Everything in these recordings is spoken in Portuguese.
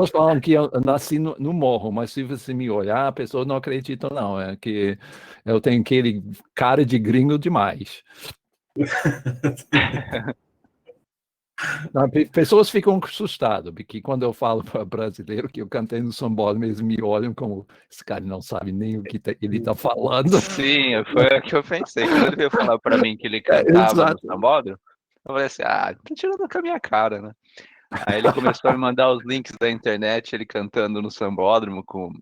Nós falamos que eu nasci no morro, mas se você me olhar, a pessoa não acredita, não. É que eu tenho aquele cara de gringo demais. Não, pessoas ficam assustadas, porque quando eu falo para brasileiro que eu cantei no sambódromo, eles me olham como esse cara não sabe nem o que ele está falando. Sim, foi o que eu pensei. Quando ele veio falar pra mim que ele É, cantava no exato. sambódromo, eu falei assim, tá tirando com a minha cara, né? Aí ele começou a me mandar os links da internet, ele cantando no sambódromo com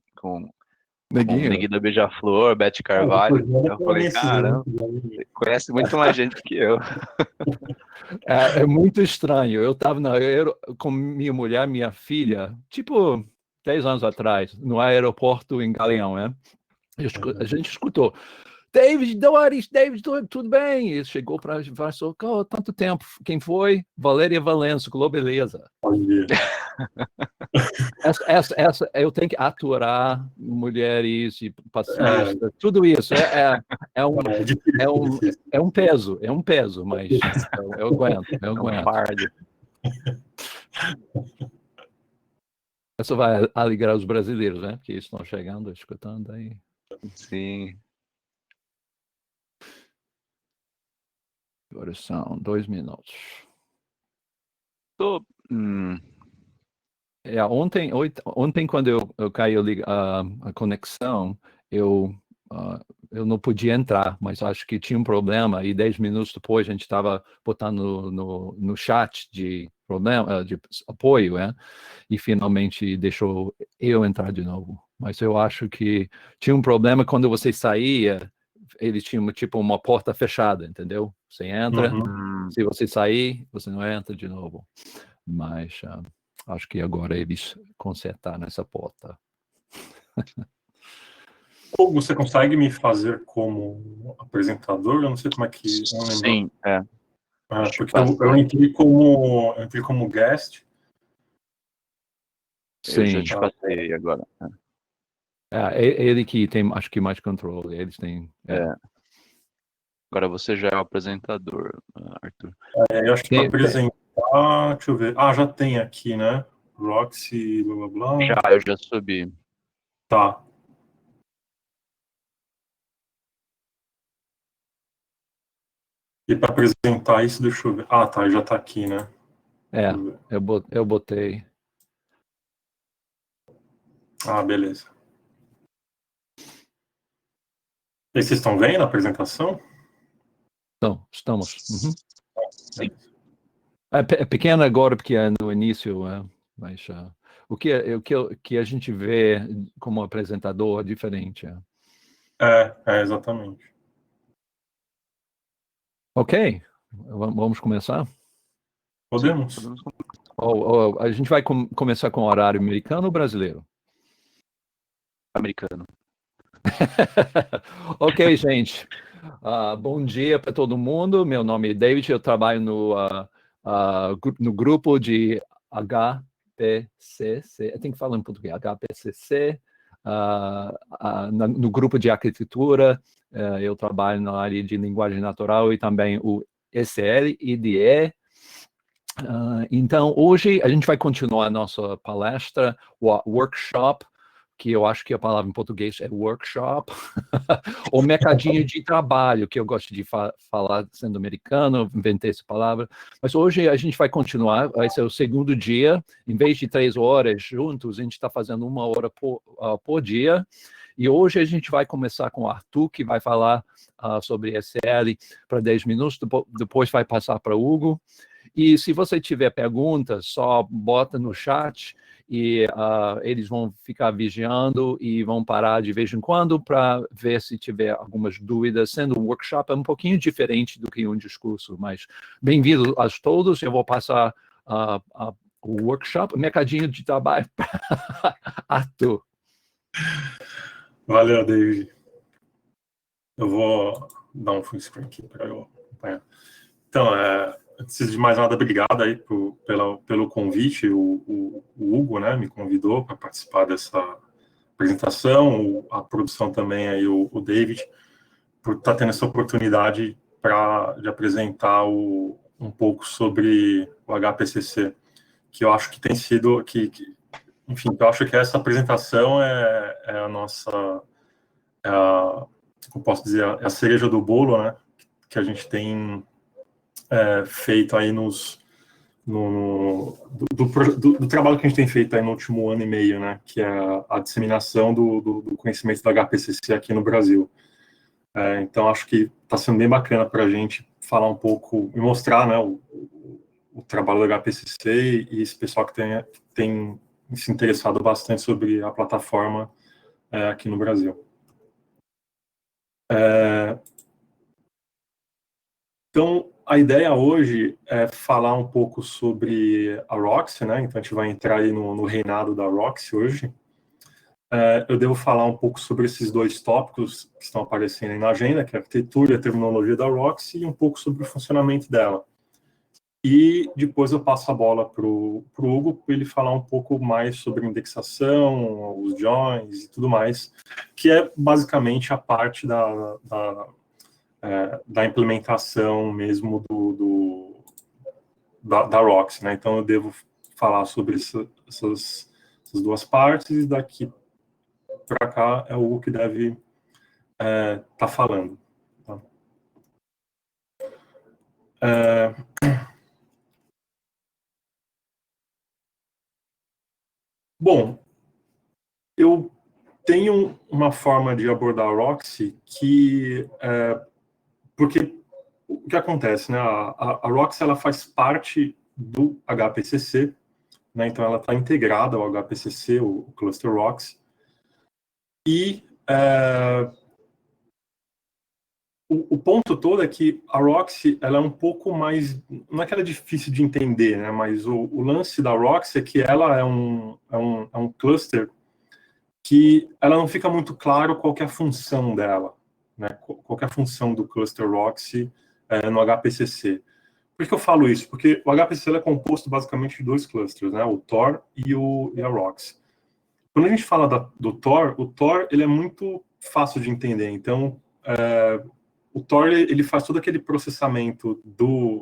Neguinho. Neguinho da Beija-Flor, Beth Depois Carvalho. manda Eu pra mim falei, esses caramba, links aí. conhece muito mais gente que eu. É muito estranho. Eu estava com minha mulher, minha filha, tipo 10 anos atrás, no aeroporto em Galeão, né? A gente escutou. David, Doris, David, tudo bem? E chegou para falar, tanto tempo. Quem foi? Valéria Valença, Globeleza. Olha. Eu tenho que aturar mulheres e passistas, tudo isso. É um, É difícil, é é um, difícil. é um peso, mas eu aguento, eu É um aguento. fardo. Isso vai alegrar os brasileiros, né? Que estão chegando, escutando aí. Sim. Agora são 2 minutos. Ontem, quando eu caiu a conexão, eu não podia entrar, mas acho que tinha um problema, e 10 minutos depois a gente estava botando no chat de problema, de apoio, né? E finalmente deixou eu entrar de novo. Mas eu acho que tinha um problema quando você saía, eles tinham tipo uma porta fechada, entendeu? Você entra, se você sair, você não entra de novo. Mas acho que agora eles consertaram essa porta. Ou você consegue me fazer como apresentador? Eu não sei como é que... Eu não lembro. Sim, é. Porque eu entrei como guest. Eu já Sim. te passei agora. Ele que tem, acho que mais controle. Eles têm. Agora você já é o apresentador, Arthur. Eu acho que para apresentar... Deixa eu ver. Já tem aqui, né? Roxy, blá, blá, blá. Eu já subi. Tá. E para apresentar isso, deixa eu ver. Tá, já tá aqui, né? Eu botei. Beleza. E vocês estão vendo a apresentação? Então, estamos. Uhum. Sim. É pequena agora, porque é no início, mas o que a gente vê como apresentador é diferente. Exatamente. Ok, vamos começar? Podemos? A gente vai começar com o horário americano ou brasileiro? Americano. Ok, gente. Bom dia para todo mundo. Meu nome é David, eu trabalho no grupo de HPCC. Eu tenho que falar em português. HPCC. No grupo de arquitetura, eu trabalho na área de linguagem natural e também o ECL, IDE. Então, hoje a gente vai continuar a nossa palestra, o workshop, que eu acho que a palavra em português é workshop, ou mercadinho de trabalho, que eu gosto de falar sendo americano, inventei essa palavra. Mas hoje a gente vai continuar, vai ser o segundo dia, em vez de 3 horas juntos, a gente está fazendo 1 hora por dia. E hoje a gente vai começar com o Arthur, que vai falar sobre SL para 10 minutos, depois vai passar para o Hugo. E se você tiver perguntas, só bota no chat e eles vão ficar vigiando e vão parar de vez em quando para ver se tiver algumas dúvidas. Sendo um workshop, é um pouquinho diferente do que um discurso, mas bem-vindo a todos. Eu vou passar o workshop, o mercadinho de trabalho para Arthur. Valeu, David. Eu vou dar um full screen aqui para eu acompanhar. Então, antes de mais nada, obrigado aí pelo convite. O Hugo, né, me convidou para participar dessa apresentação, a produção também aí, o David, por estar tendo essa oportunidade de apresentar um pouco sobre o HPCC, que eu acho que tem sido, que enfim, eu acho que essa apresentação é a nossa, eu posso dizer, é a cereja do bolo, né, que a gente tem feito aí do trabalho que a gente tem feito aí no último ano e meio, né, que é a disseminação do conhecimento do HPCC aqui no Brasil. Então, acho que está sendo bem bacana para a gente falar um pouco e mostrar, né, o trabalho do HPCC e esse pessoal que tem se interessado bastante sobre a plataforma aqui no Brasil. Então, a ideia hoje é falar um pouco sobre a Roxy, né? Então, a gente vai entrar aí no reinado da Roxy hoje. Eu devo falar um pouco sobre esses dois tópicos que estão aparecendo aí na agenda, que é a arquitetura e a terminologia da Roxy, e um pouco sobre o funcionamento dela. E depois eu passo a bola para o Hugo, para ele falar um pouco mais sobre indexação, os joins e tudo mais, que é basicamente a parte da implementação mesmo da Roxy, né? Então eu devo falar sobre essas duas partes, e daqui para cá é o Hugo que deve tá falando. Tá? Bom, eu tenho uma forma de abordar a Roxy que porque o que acontece, né? A Roxy ela faz parte do HPCC, né? Então ela está integrada ao HPCC, o Cluster Roxy, e o ponto todo é que a Roxy ela é um pouco mais, não é que ela é difícil de entender, né? Mas o lance da Roxy é que ela é um cluster que ela não fica muito claro qual que é a função dela, né? Qual que é a função do cluster Roxy no HPCC. Por que eu falo isso? Porque o HPCC é composto basicamente de dois clusters, né? O Tor e a Roxy. Quando a gente fala do Tor, o Tor ele é muito fácil de entender. Então, o Tor ele faz todo aquele processamento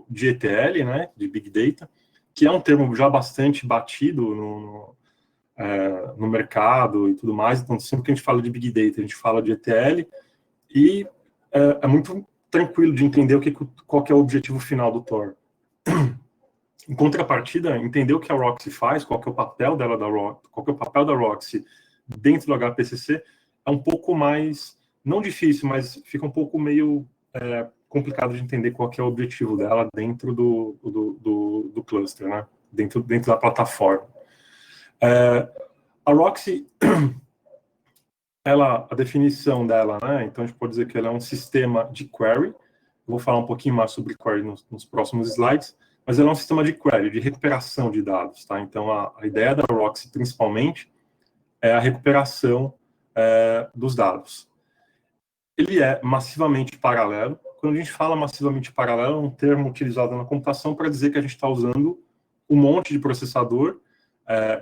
de ETL, né? De Big Data, que é um termo já bastante batido no mercado e tudo mais. Então, sempre que a gente fala de Big Data, a gente fala de ETL, e é muito tranquilo de entender qual que é o objetivo final do Tor. Em contrapartida, entender o que a Roxy faz, qual que é o papel dela qual que é o papel da Roxy dentro do HPCC, é um pouco mais, não difícil, mas fica um pouco meio complicado de entender qual que é o objetivo dela dentro do cluster, né? Dentro da plataforma. A Roxy, a definição dela, né? Então a gente pode dizer que ela é um sistema de query. Vou falar um pouquinho mais sobre query nos próximos slides, mas ela é um sistema de query, de recuperação de dados, tá? Então a ideia da Roxy, principalmente, é a recuperação dos dados. Ele é massivamente paralelo. Quando a gente fala massivamente paralelo, é um termo utilizado na computação para dizer que a gente está usando um monte de processador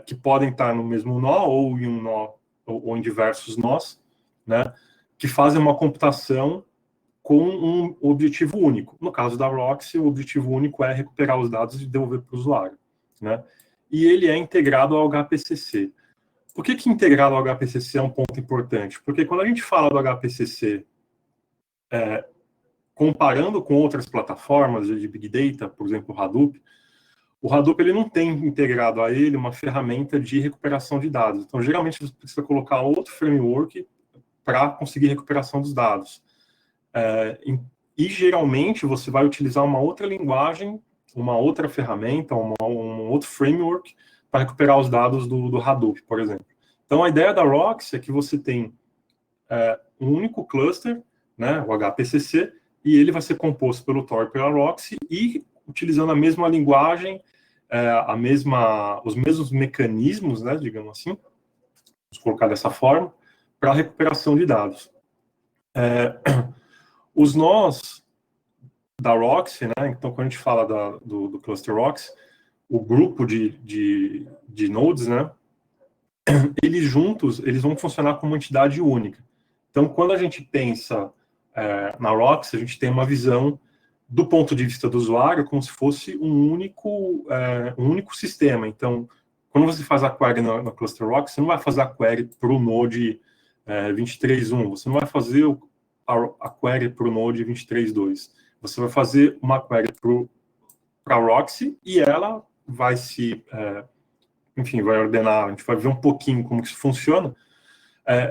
que podem estar no mesmo nó, ou em um nó, ou em diversos nós, né, que fazem uma computação com um objetivo único. No caso da Roxy, o objetivo único é recuperar os dados e devolver para o usuário, né? E ele é integrado ao HPCC. Por que integrado ao HPCC é um ponto importante? Porque quando a gente fala do HPCC, comparando com outras plataformas de Big Data, por exemplo, o Hadoop ele não tem integrado a ele uma ferramenta de recuperação de dados. Então, geralmente, você precisa colocar outro framework para conseguir recuperação dos dados. E, geralmente, você vai utilizar uma outra linguagem, uma outra ferramenta, um outro framework para recuperar os dados do Hadoop, por exemplo. Então, a ideia da Roxy é que você tem um único cluster, né, o HPCC, e ele vai ser composto pelo Tor e pela Roxy, e utilizando a mesma linguagem, os mesmos mecanismos, né, digamos assim, vamos colocar dessa forma, para a recuperação de dados. Os nós da Roxy, né, então quando a gente fala do cluster Roxy, o grupo de nodes, né, eles juntos, eles vão funcionar como uma entidade única. Então, quando a gente pensa na Roxy, a gente tem uma visão do ponto de vista do usuário como se fosse um único sistema. Então, quando você faz a query no ClusterRock, você não vai fazer a query para o Node 23.1, você não vai fazer a query para o Node 23.2. Você vai fazer uma query para a Roxy e ela vai enfim, vai ordenar, a gente vai ver um pouquinho como que isso funciona.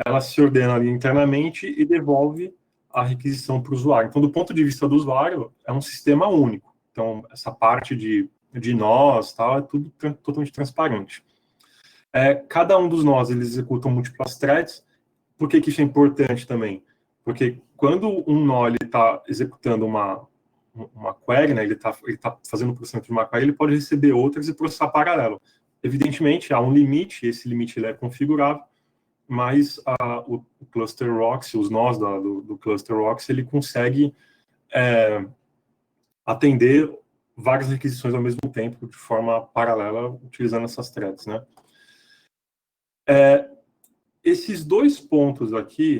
Ela se ordena ali internamente e devolve a requisição para o usuário. Então, do ponto de vista do usuário, é um sistema único. Então, essa parte de nós, tal, é tudo totalmente transparente. Cada um dos nós, eles executam múltiplas threads. Por que isso é importante também? Porque quando um nó está executando uma query, né, ele está fazendo o processamento de uma query, ele pode receber outras e processar paralelo. Evidentemente, há um limite, esse limite ele é configurável, mas o ClusterRock, os nós do ClusterRock, ele consegue atender várias requisições ao mesmo tempo, de forma paralela, utilizando essas threads, né? Esses dois pontos aqui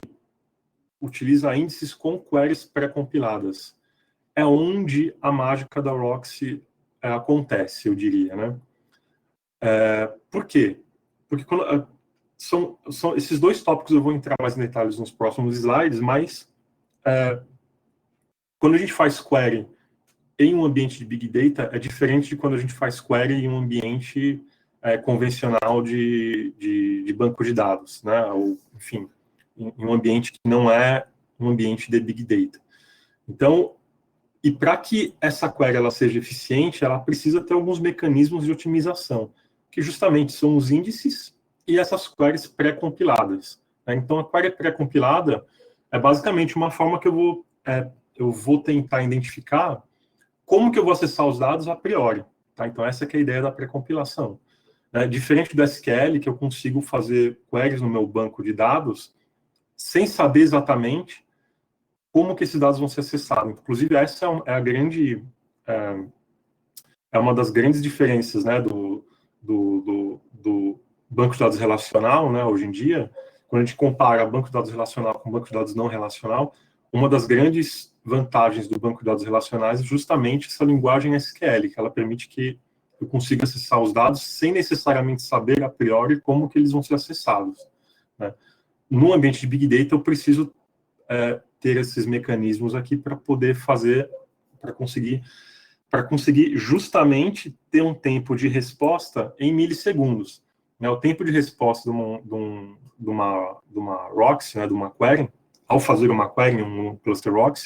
utilizam índices com queries pré-compiladas. É onde a mágica da Roxy acontece, eu diria, né? Por quê? Porque são esses dois tópicos, eu vou entrar mais em detalhes nos próximos slides, mas quando a gente faz query em um ambiente de Big Data, é diferente de quando a gente faz query em um ambiente convencional de banco de dados, né? Ou, enfim, em um ambiente que não é um ambiente de Big Data. Então, e para que essa query ela seja eficiente, ela precisa ter alguns mecanismos de otimização, que justamente são os índices e essas queries pré-compiladas, né? Então, a query pré-compilada é basicamente uma forma que eu vou tentar identificar como que eu vou acessar os dados a priori. Tá? Então, essa que é a ideia da pré-compilação. Diferente do SQL, que eu consigo fazer queries no meu banco de dados sem saber exatamente como que esses dados vão ser acessados. Inclusive, essa é uma das grandes diferenças, né, do banco de dados relacional, né, hoje em dia. Quando a gente compara banco de dados relacional com banco de dados não relacional, uma das grandes vantagens do banco de dados relacionais é justamente essa linguagem SQL, que ela permite que eu consiga acessar os dados sem necessariamente saber a priori como que eles vão ser acessados, né? No ambiente de Big Data, eu preciso ter esses mecanismos aqui para poder fazer, para conseguir justamente ter um tempo de resposta em milissegundos, né? O tempo de resposta de uma Roxy, né, de uma query, ao fazer uma query em um ClusterRock,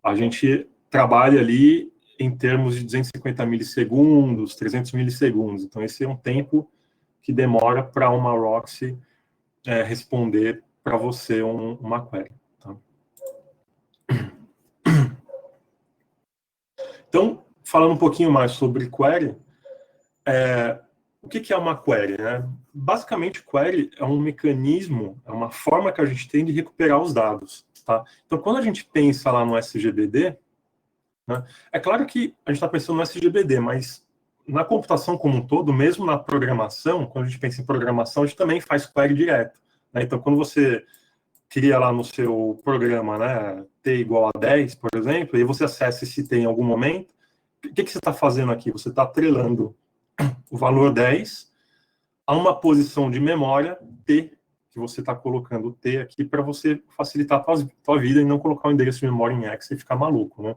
a gente trabalha ali em termos de 250 milissegundos, 300 milissegundos. Então, esse é um tempo que demora para uma Roxy responder para você uma query. Tá? Então, falando um pouquinho mais sobre query, o que é uma query, né? Basicamente, query é um mecanismo, é uma forma que a gente tem de recuperar os dados. Tá? Então, quando a gente pensa lá no SGBD, né, é claro que a gente está pensando no SGBD, mas na computação como um todo, mesmo na programação, quando a gente pensa em programação, a gente também faz query direto. Né? Então, quando você cria lá no seu programa, né, t igual a 10, por exemplo, e você acessa esse t em algum momento, o que você está fazendo aqui? Você está atrelando o valor 10 a uma posição de memória t, que você está colocando o t aqui para você facilitar a tua vida e não colocar o endereço de memória em X e ficar maluco, né?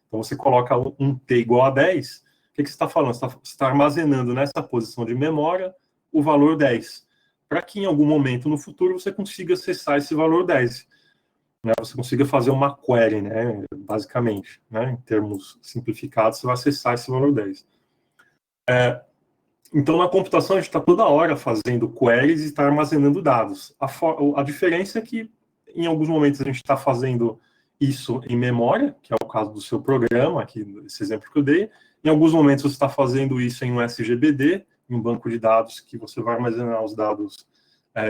Então, você coloca um t igual a 10, o que você está falando? Você está armazenando nessa posição de memória o valor 10, para que em algum momento no futuro você consiga acessar esse valor 10. Né? Você consiga fazer uma query, né? Basicamente, né? Em termos simplificados, você vai acessar esse valor 10. Então, na computação, a gente está toda hora fazendo queries e está armazenando dados. A diferença é que, em alguns momentos, a gente está fazendo isso em memória, que é o caso do seu programa, aqui, esse exemplo que eu dei. Em alguns momentos, você está fazendo isso em um SGBD, em um banco de dados, que você vai armazenar os dados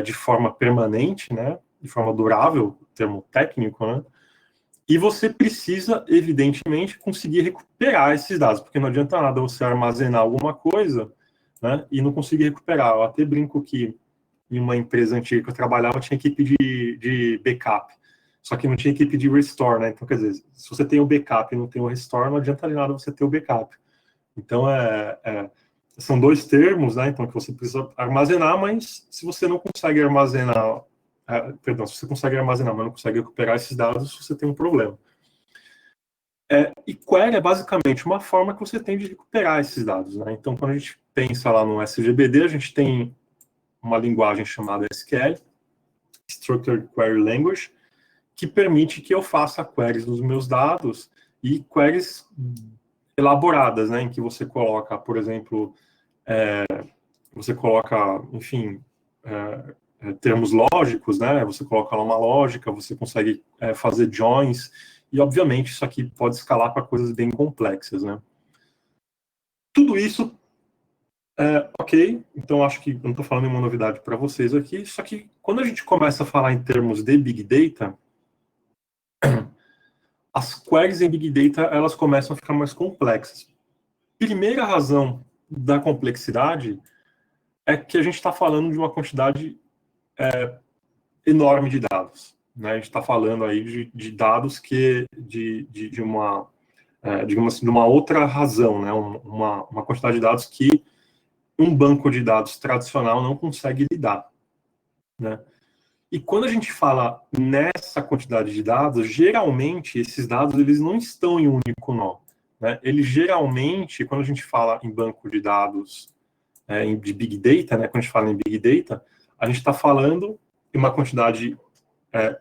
de forma permanente, né? De forma durável, termo técnico, né? E você precisa, evidentemente, conseguir recuperar esses dados, porque não adianta nada você armazenar alguma coisa, né, e não conseguir recuperar. Eu até brinco que em uma empresa antiga que eu trabalhava tinha equipe de backup, só que não tinha equipe de restore, né? Então, quer dizer, se você tem o backup e não tem o restore, não adianta de nada você ter o backup. Então, são dois termos, né? Então, que você precisa armazenar, mas se você não consegue armazenar, se você consegue armazenar, mas não consegue recuperar esses dados, você tem um problema. E query é basicamente uma forma que você tem de recuperar esses dados, né? Então, quando a gente pensa lá no SGBD, a gente tem uma linguagem chamada SQL, Structured Query Language, que permite que eu faça queries nos meus dados e queries elaboradas, né? Em que você coloca, por exemplo, enfim, termos lógicos, né? Você coloca lá uma lógica, você consegue fazer joins, e obviamente isso aqui pode escalar para coisas bem complexas, né? Tudo isso ok, então acho que eu não estou falando nenhuma novidade para vocês aqui, só que quando a gente começa a falar em termos de Big Data, as queries em Big Data, elas começam a ficar mais complexas. Primeira razão da complexidade é que a gente está falando de uma quantidade enorme de dados, né? A gente está falando aí de dados que de uma digamos assim, de uma outra razão, né? Uma quantidade de dados que um banco de dados tradicional não consegue lidar, né? E quando a gente fala nessa quantidade de dados, geralmente esses dados eles não estão em um único nó, né? Eles geralmente, quando a gente fala em banco de dados de Big Data, né? Quando a gente fala em Big Data, a gente está falando em uma quantidade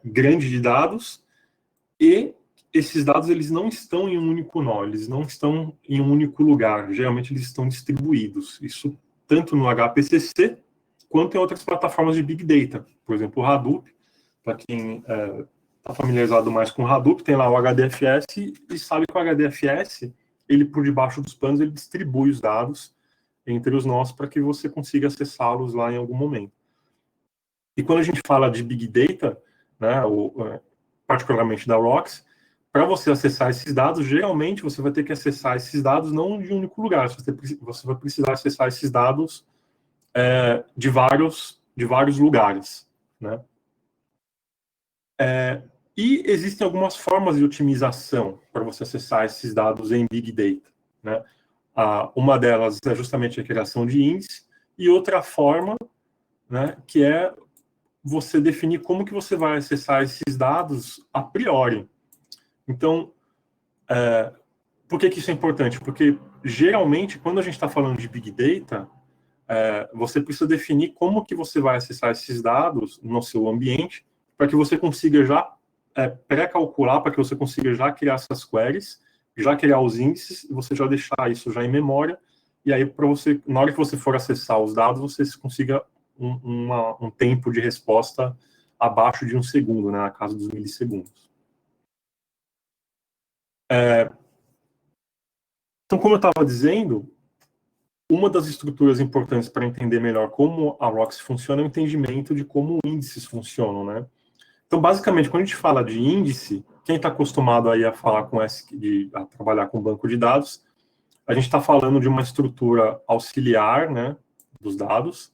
grande de dados, e esses dados eles não estão em um único nó, eles não estão em um único lugar, geralmente eles estão distribuídos. Isso tanto no HPCC, quanto em outras plataformas de Big Data. Por exemplo, o Hadoop, para quem está familiarizado mais com o Hadoop, tem lá o HDFS, e sabe que o HDFS, ele por debaixo dos panos, ele distribui os dados entre os nós para que você consiga acessá-los lá em algum momento. E quando a gente fala de Big Data, né, particularmente da ROX, para você acessar esses dados, geralmente você vai ter que acessar esses dados não de um único lugar, você vai precisar acessar esses dados de vários lugares, né? E existem algumas formas de otimização para você acessar esses dados em Big Data, né? Uma delas é justamente a criação de índice, e outra forma, né, que é você definir como que você vai acessar esses dados a priori. Então, por que isso é importante? Porque, geralmente, quando a gente está falando de Big Data, você precisa definir como que você vai acessar esses dados no seu ambiente, para que você consiga já pré-calcular, para que você consiga já criar essas queries, já criar os índices, e você já deixar isso já em memória, e aí, na hora que você for acessar os dados, você consiga um tempo de resposta abaixo de 1 segundo, né, na casa dos milissegundos. Então, como eu estava dizendo, uma das estruturas importantes para entender melhor como a ROX funciona é o entendimento de como índices funcionam, né? Então, basicamente, quando a gente fala de índice, quem está acostumado aí a falar a trabalhar com banco de dados, a gente está falando de uma estrutura auxiliar, né, dos dados.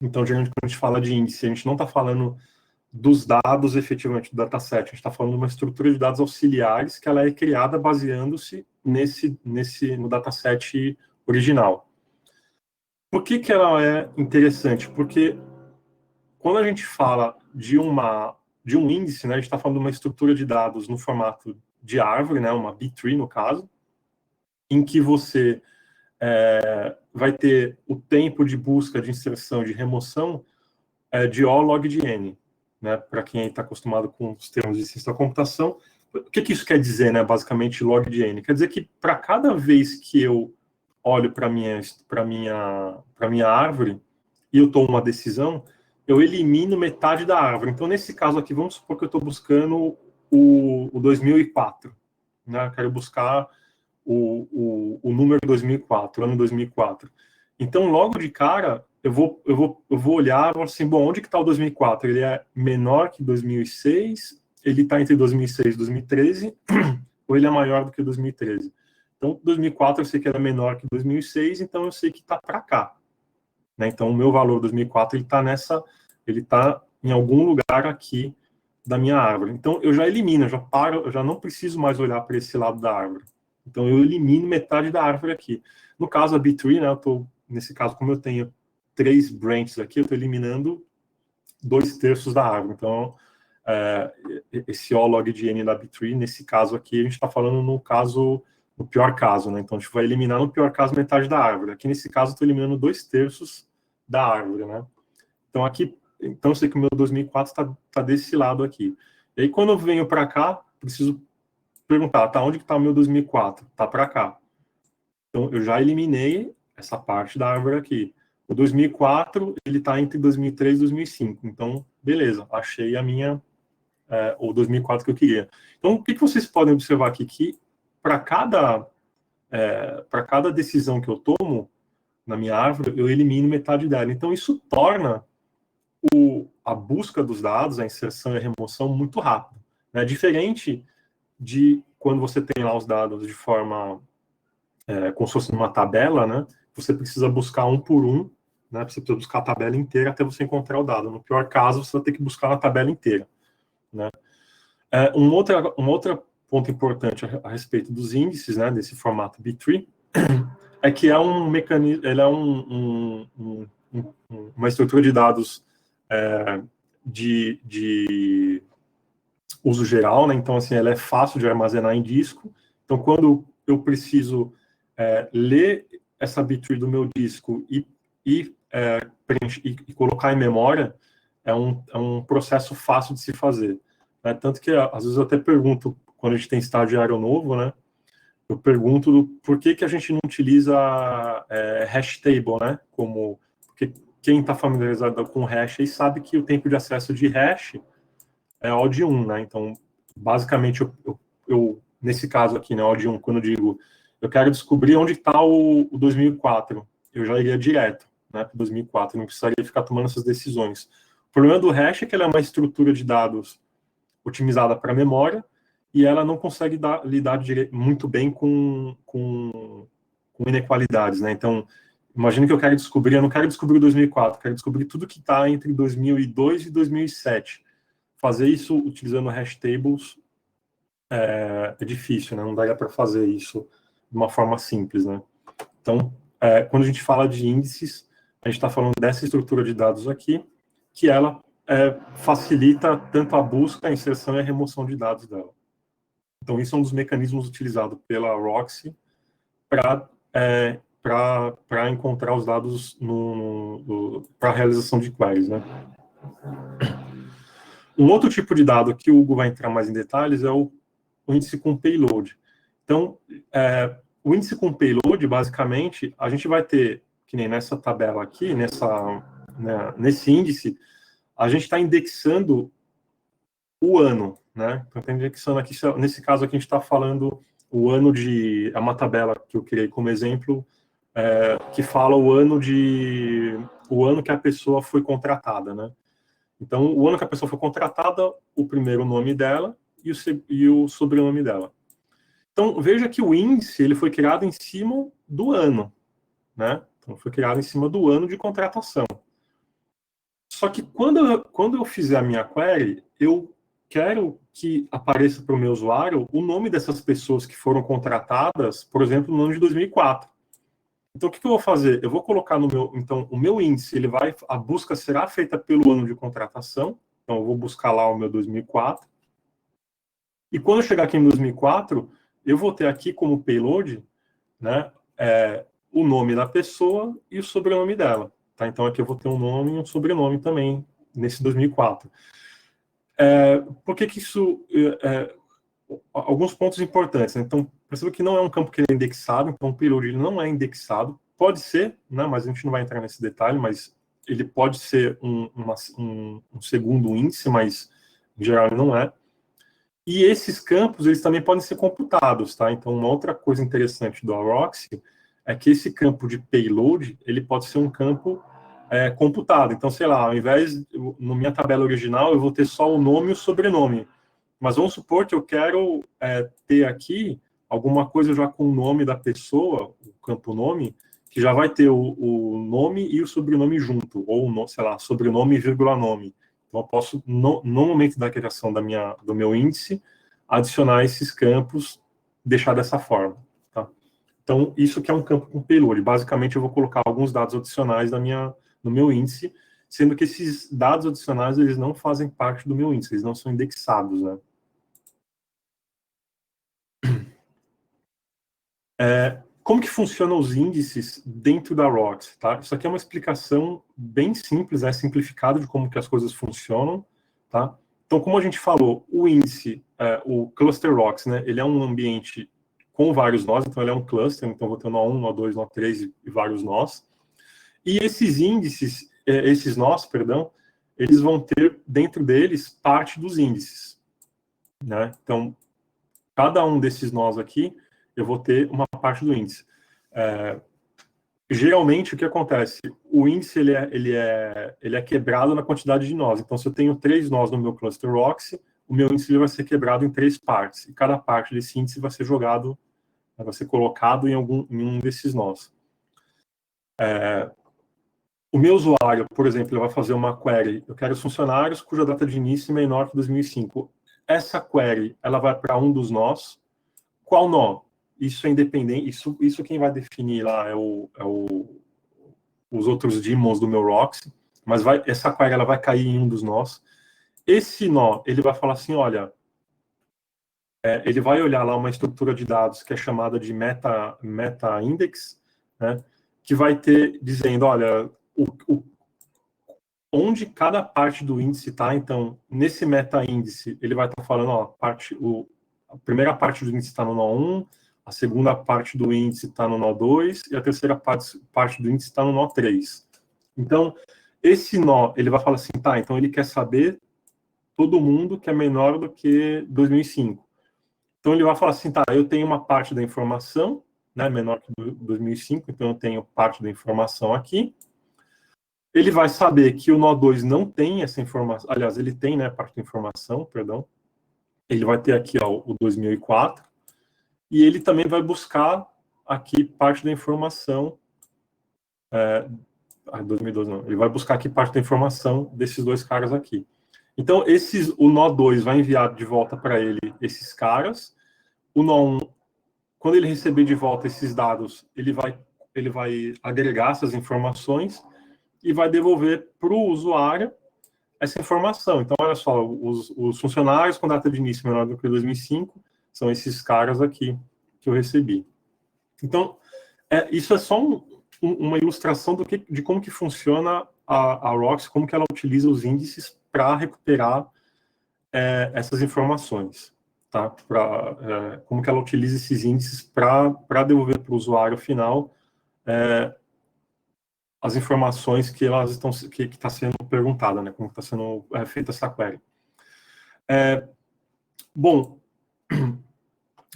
Então, geralmente, quando a gente fala de índice, a gente não está falando dos dados efetivamente do dataset, a gente está falando de uma estrutura de dados auxiliares que ela é criada baseando-se no dataset original. Por que ela é interessante? Porque quando a gente fala de um índice, né, a gente está falando de uma estrutura de dados no formato de árvore, né, uma B-tree no caso, em que você vai ter o tempo de busca, de inserção, de remoção de O log de N. Né, para quem está acostumado com os termos de ciência da computação, o que isso quer dizer, né, basicamente, log de N? Quer dizer que para cada vez que eu olho para minha árvore e eu tomo uma decisão, eu elimino metade da árvore. Então, nesse caso aqui, vamos supor que eu estou buscando o 2004. Né, eu quero buscar o número 2004, o ano 2004. Então, logo de cara, eu vou olhar e falar assim, bom, onde que está o 2004? Ele é menor que 2006? Ele está entre 2006 e 2013? Ou ele é maior do que 2013? Então, 2004 eu sei que era menor que 2006, então eu sei que está para cá. Né? Então, o meu valor 2004 ele está em algum lugar aqui da minha árvore. Então, eu já elimino, eu já não preciso mais olhar para esse lado da árvore. Então, eu elimino metade da árvore aqui. No caso, a B-tree, né, nesse caso, como eu tenho 3 branches aqui, eu estou eliminando 2/3 da árvore. Então, esse O log de N da B-tree, nesse caso aqui, a gente está falando no pior caso, né? Então, a gente vai eliminar, no pior caso, metade da árvore. Aqui, nesse caso, eu estou eliminando 2/3 da árvore, né? Então, eu sei que o meu 2004 está desse lado aqui. E aí, quando eu venho para cá, preciso perguntar, tá, onde que está o meu 2004? Está para cá. Então, eu já eliminei essa parte da árvore aqui. O 2004, ele está entre 2003 e 2005. Então, beleza, achei o 2004 que eu queria. Então, o que vocês podem observar aqui? Que para cada decisão que eu tomo na minha árvore, eu elimino metade dela. Então, isso torna a busca dos dados, a inserção e a remoção muito rápido. Né? Diferente de quando você tem lá os dados de forma como se fosse numa tabela, né? Você precisa buscar um por um, né? Você precisa buscar a tabela inteira até você encontrar o dado. No pior caso, você vai ter que buscar na tabela inteira, né? Um outro ponto importante a respeito dos índices, né? Desse formato B-tree, é que é um mecanismo, ele é uma estrutura de dados de uso geral, né? Então, assim, ela é fácil de armazenar em disco. Então, quando eu preciso ler essa B-tree do meu disco e colocar em memória, é um processo fácil de se fazer. Né? Tanto que, às vezes, eu até pergunto, quando a gente tem estagiário novo, né? Eu pergunto por que a gente não utiliza hash table, né? Porque quem está familiarizado com hash aí sabe que o tempo de acesso de hash é O de 1, né? Então, basicamente, eu nesse caso aqui, né, O de 1, quando eu digo eu quero descobrir onde está o 2004, eu já iria direto, né, para o 2004, não precisaria ficar tomando essas decisões. O problema do hash é que ele é uma estrutura de dados otimizada para a memória e ela não consegue lidar muito bem com inequalidades, né? Então, imagina que eu não quero descobrir o 2004, eu quero descobrir tudo que está entre 2002 e 2007. Fazer isso utilizando hash tables é difícil, né? Não daria para fazer isso de uma forma simples, né? Então, quando a gente fala de índices, a gente está falando dessa estrutura de dados aqui, que ela facilita tanto a busca, a inserção e a remoção de dados dela. Então, isso é um dos mecanismos utilizados pela Roxy para encontrar os dados para a realização de queries, né? Um outro tipo de dado que o Hugo vai entrar mais em detalhes é o índice com payload. Então, o índice com payload, basicamente, a gente vai ter, que nem nessa tabela aqui, nesse índice, a gente está indexando o ano, né? Então, está indexando aqui, nesse caso aqui, a gente está falando o ano é uma tabela que eu criei como exemplo, que fala o ano que a pessoa foi contratada, né? Então, o ano que a pessoa foi contratada, o primeiro nome dela e o sobrenome dela. Então, veja que o índice ele foi criado em cima do ano, né? Então, foi criado em cima do ano de contratação. Só que quando eu fizer a minha query, eu quero que apareça para o meu usuário o nome dessas pessoas que foram contratadas, por exemplo, no ano de 2004. Então, o que eu vou fazer? Eu vou colocar então, o meu índice, a busca será feita pelo ano de contratação. Então, eu vou buscar lá o meu 2004. E quando eu chegar aqui em 2004, eu vou ter aqui como payload, né, o nome da pessoa e o sobrenome dela. Tá? Então, aqui eu vou ter um nome e um sobrenome também, nesse 2004. Por que isso... alguns pontos importantes. Né? Então, perceba que não é um campo que é indexado, então o payload ele não é indexado. Pode ser, né, mas a gente não vai entrar nesse detalhe, mas ele pode ser um segundo índice, mas em geral ele não é. E esses campos, eles também podem ser computados, tá? Então, uma outra coisa interessante do Roxy é que esse campo de payload, ele pode ser um campo computado. Então, sei lá, ao invés, na minha tabela original, eu vou ter só o nome e o sobrenome. Mas vamos supor que eu quero ter aqui alguma coisa já com o nome da pessoa, o campo nome, que já vai ter o nome e o sobrenome junto, ou, sei lá, sobrenome vírgula nome. Então, eu posso, no momento da criação do meu índice, adicionar esses campos, deixar dessa forma. Tá? Então, isso que é um campo com payload. Basicamente, eu vou colocar alguns dados adicionais no meu índice, sendo que esses dados adicionais, eles não fazem parte do meu índice, eles não são indexados, né? Como que funcionam os índices dentro da ROX, tá? Isso aqui é uma explicação bem simples, simplificada de como que as coisas funcionam, tá? Então, como a gente falou, o índice, o cluster ROX, né, ele é um ambiente com vários nós, então ele é um cluster, então vou ter nó 1, nó 2, nó 3 e vários nós. E esses índices, esses nós, perdão, eles vão ter dentro deles parte dos índices, né? Então, cada um desses nós aqui, eu vou ter uma parte do índice. Geralmente, o que acontece? O índice ele é quebrado na quantidade de nós. Então, se eu tenho 3 nós no meu cluster ROX, o meu índice ele vai ser quebrado em 3 partes. E cada parte desse índice vai ser jogado, vai ser colocado em um desses nós. O meu usuário, por exemplo, ele vai fazer uma query. Eu quero os funcionários cuja data de início é menor que 2005. Essa query, ela vai para um dos nós. Qual nó? Isso é independente. Isso quem vai definir lá os outros daemons do meu ROX. Mas essa query ela vai cair em um dos nós. Esse nó, ele vai falar assim, olha, ele vai olhar lá uma estrutura de dados que é chamada de meta-index, né, que vai ter dizendo, olha, onde cada parte do índice está. Então, nesse meta-índice, ele vai estar falando, ó, a primeira parte do índice está no nó 1, a segunda parte do índice está no nó 2 e a terceira parte do índice está no nó 3. Então, esse nó, ele vai falar assim, tá, então ele quer saber todo mundo que é menor do que 2005. Então, ele vai falar assim, tá, eu tenho uma parte da informação, né, menor que 2005, então eu tenho parte da informação aqui. Ele vai saber que o nó 2 não tem essa informação, aliás, ele tem, né, parte da informação, perdão. Ele vai ter aqui, ó, o 2004, e ele também vai buscar aqui parte da informação, 2012 não, ele vai buscar aqui parte da informação desses dois caras aqui. Então, o nó 2 vai enviar de volta para ele esses caras, o nó 1, quando ele receber de volta esses dados, ele vai agregar essas informações e vai devolver para o usuário essa informação. Então, olha só, os funcionários com data de início menor do que 2005 são esses caras aqui que eu recebi. Então, isso é só uma ilustração de como que funciona a ROX, como que ela utiliza os índices para recuperar essas informações, tá? Como que ela utiliza esses índices para devolver para o usuário final as informações que está sendo perguntada, né? Como está sendo feita essa query. Bom,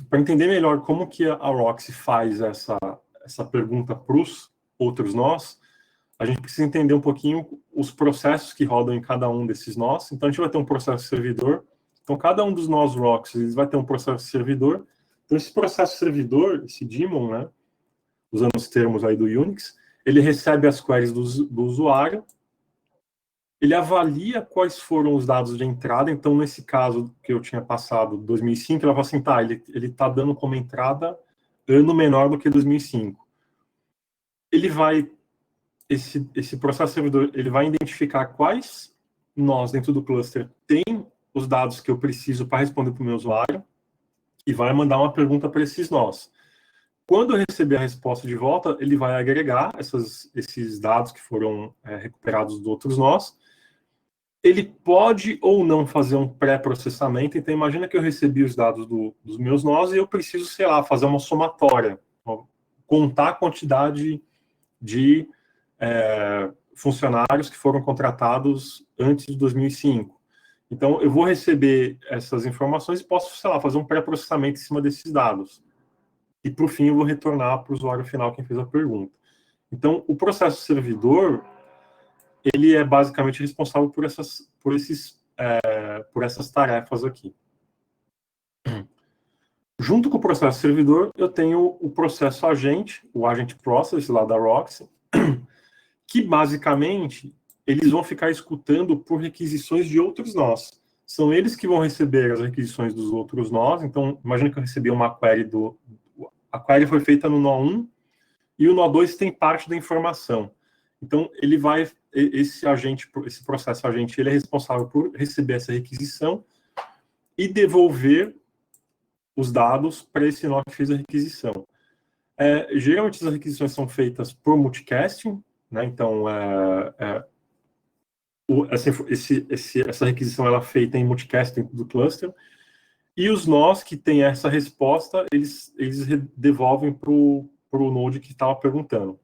para entender melhor como que a ROX faz essa pergunta para os outros nós, a gente precisa entender um pouquinho os processos que rodam em cada um desses nós. Então, a gente vai ter um processo servidor. Então, cada um dos nós ROX, eles vai ter um processo servidor. Então, esse processo servidor, esse daemon, né, usando os termos aí do Unix, ele recebe as queries do usuário, ele avalia quais foram os dados de entrada. Então, nesse caso que eu tinha passado, 2005, ela fala assim, tá, ele está dando como entrada ano menor do que 2005. Esse processo servidor, ele vai identificar quais nós dentro do cluster têm os dados que eu preciso para responder para o meu usuário e vai mandar uma pergunta para esses nós. Quando eu receber a resposta de volta, ele vai agregar esses dados que foram recuperados dos outros nós. Ele pode ou não fazer um pré-processamento. Então, imagina que eu recebi os dados dos meus nós e eu preciso, sei lá, fazer uma somatória, contar a quantidade de funcionários que foram contratados antes de 2005. Então, eu vou receber essas informações e posso, sei lá, fazer um pré-processamento em cima desses dados. E, por fim, eu vou retornar para o usuário final quem fez a pergunta. Então, o processo servidor, ele é basicamente responsável por essas tarefas aqui. Junto com o processo servidor, eu tenho o processo agente, o agent process lá da ROX, que basicamente eles vão ficar escutando por requisições de outros nós. São eles que vão receber as requisições dos outros nós. Então, imagina que eu recebi uma query a query foi feita no nó 1 e o nó 2 tem parte da informação. Então, esse processo agente, ele é responsável por receber essa requisição e devolver os dados para esse nó que fez a requisição. Geralmente, as requisições são feitas por multicasting, né? Então, essa requisição ela é feita em multicasting do cluster, e os nós que têm essa resposta, eles devolvem para o node que estava perguntando.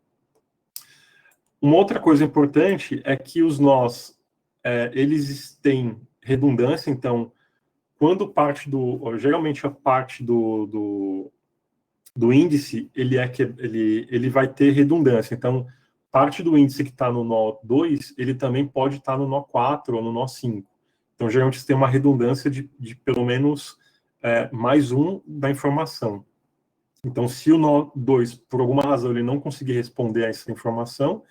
Uma outra coisa importante é que os nós, eles têm redundância, então, quando geralmente a parte do índice, ele vai ter redundância. Então, parte do índice que está no nó 2, ele também pode estar no nó 4 ou no nó 5. Então, geralmente, você tem uma redundância de pelo menos mais um da informação. Então, se o nó 2, por alguma razão, ele não conseguir responder a essa informação,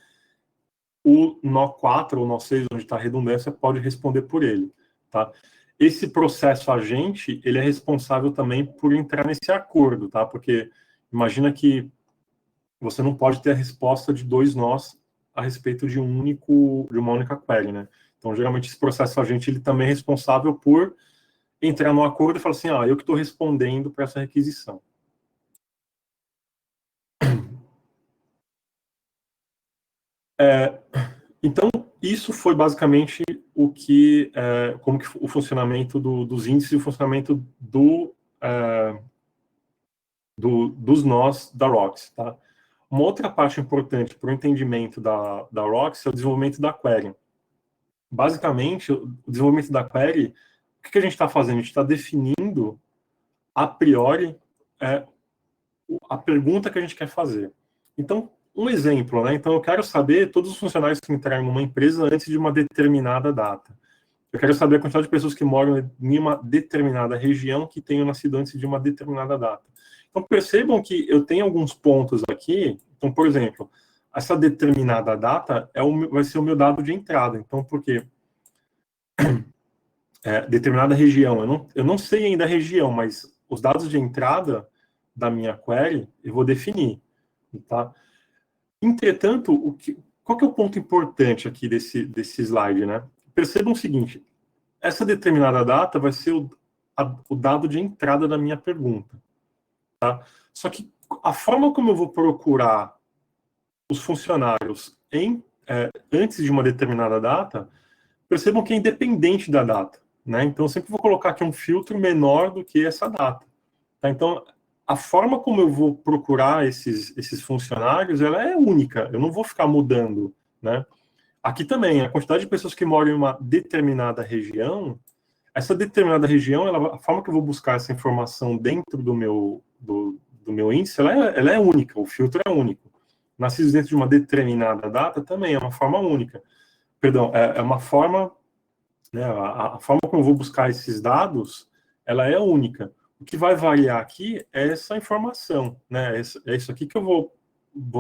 o nó 4 ou nó 6, onde está a redundância, pode responder por ele. Tá? Esse processo agente, ele é responsável também por entrar nesse acordo, tá? Porque imagina que você não pode ter a resposta de dois nós a respeito de uma única query, né? Então, geralmente, esse processo agente, ele também é responsável por entrar no acordo e falar assim, eu que estou respondendo para essa requisição. Então, isso foi basicamente como que o funcionamento dos índices e o funcionamento dos nós da ROX, tá? Uma outra parte importante para o entendimento da ROX é o desenvolvimento da query. Basicamente, o desenvolvimento da query, o que a gente está fazendo? A gente está definindo, a priori, a pergunta que a gente quer fazer. Então, um exemplo, né? Então, eu quero saber todos os funcionários que entraram numa empresa antes de uma determinada data. Eu quero saber a quantidade de pessoas que moram em uma determinada região que tenham nascido antes de uma determinada data. Então, percebam que eu tenho alguns pontos aqui. Então, por exemplo, essa determinada data vai ser o meu dado de entrada. Então, porque determinada região, eu não sei ainda a região, mas os dados de entrada da minha query eu vou definir. Tá? Entretanto, qual que é o ponto importante aqui desse slide, né? Percebam o seguinte, essa determinada data vai ser o dado de entrada da minha pergunta. Tá? Só que a forma como eu vou procurar os funcionários antes de uma determinada data, percebam que é independente da data. Né? Então, eu sempre vou colocar aqui um filtro menor do que essa data. Tá? Então, a forma como eu vou procurar esses funcionários, ela é única. Eu não vou ficar mudando. Né? Aqui também, a quantidade de pessoas que moram em uma determinada região, essa determinada região, a forma que eu vou buscar essa informação dentro do meu índice, ela é única, o filtro é único. Nascidos dentro de uma determinada data também é uma forma única. Perdão, é uma forma, né, a forma como eu vou buscar esses dados, ela é única. O que vai variar aqui é essa informação, né? É isso aqui que eu vou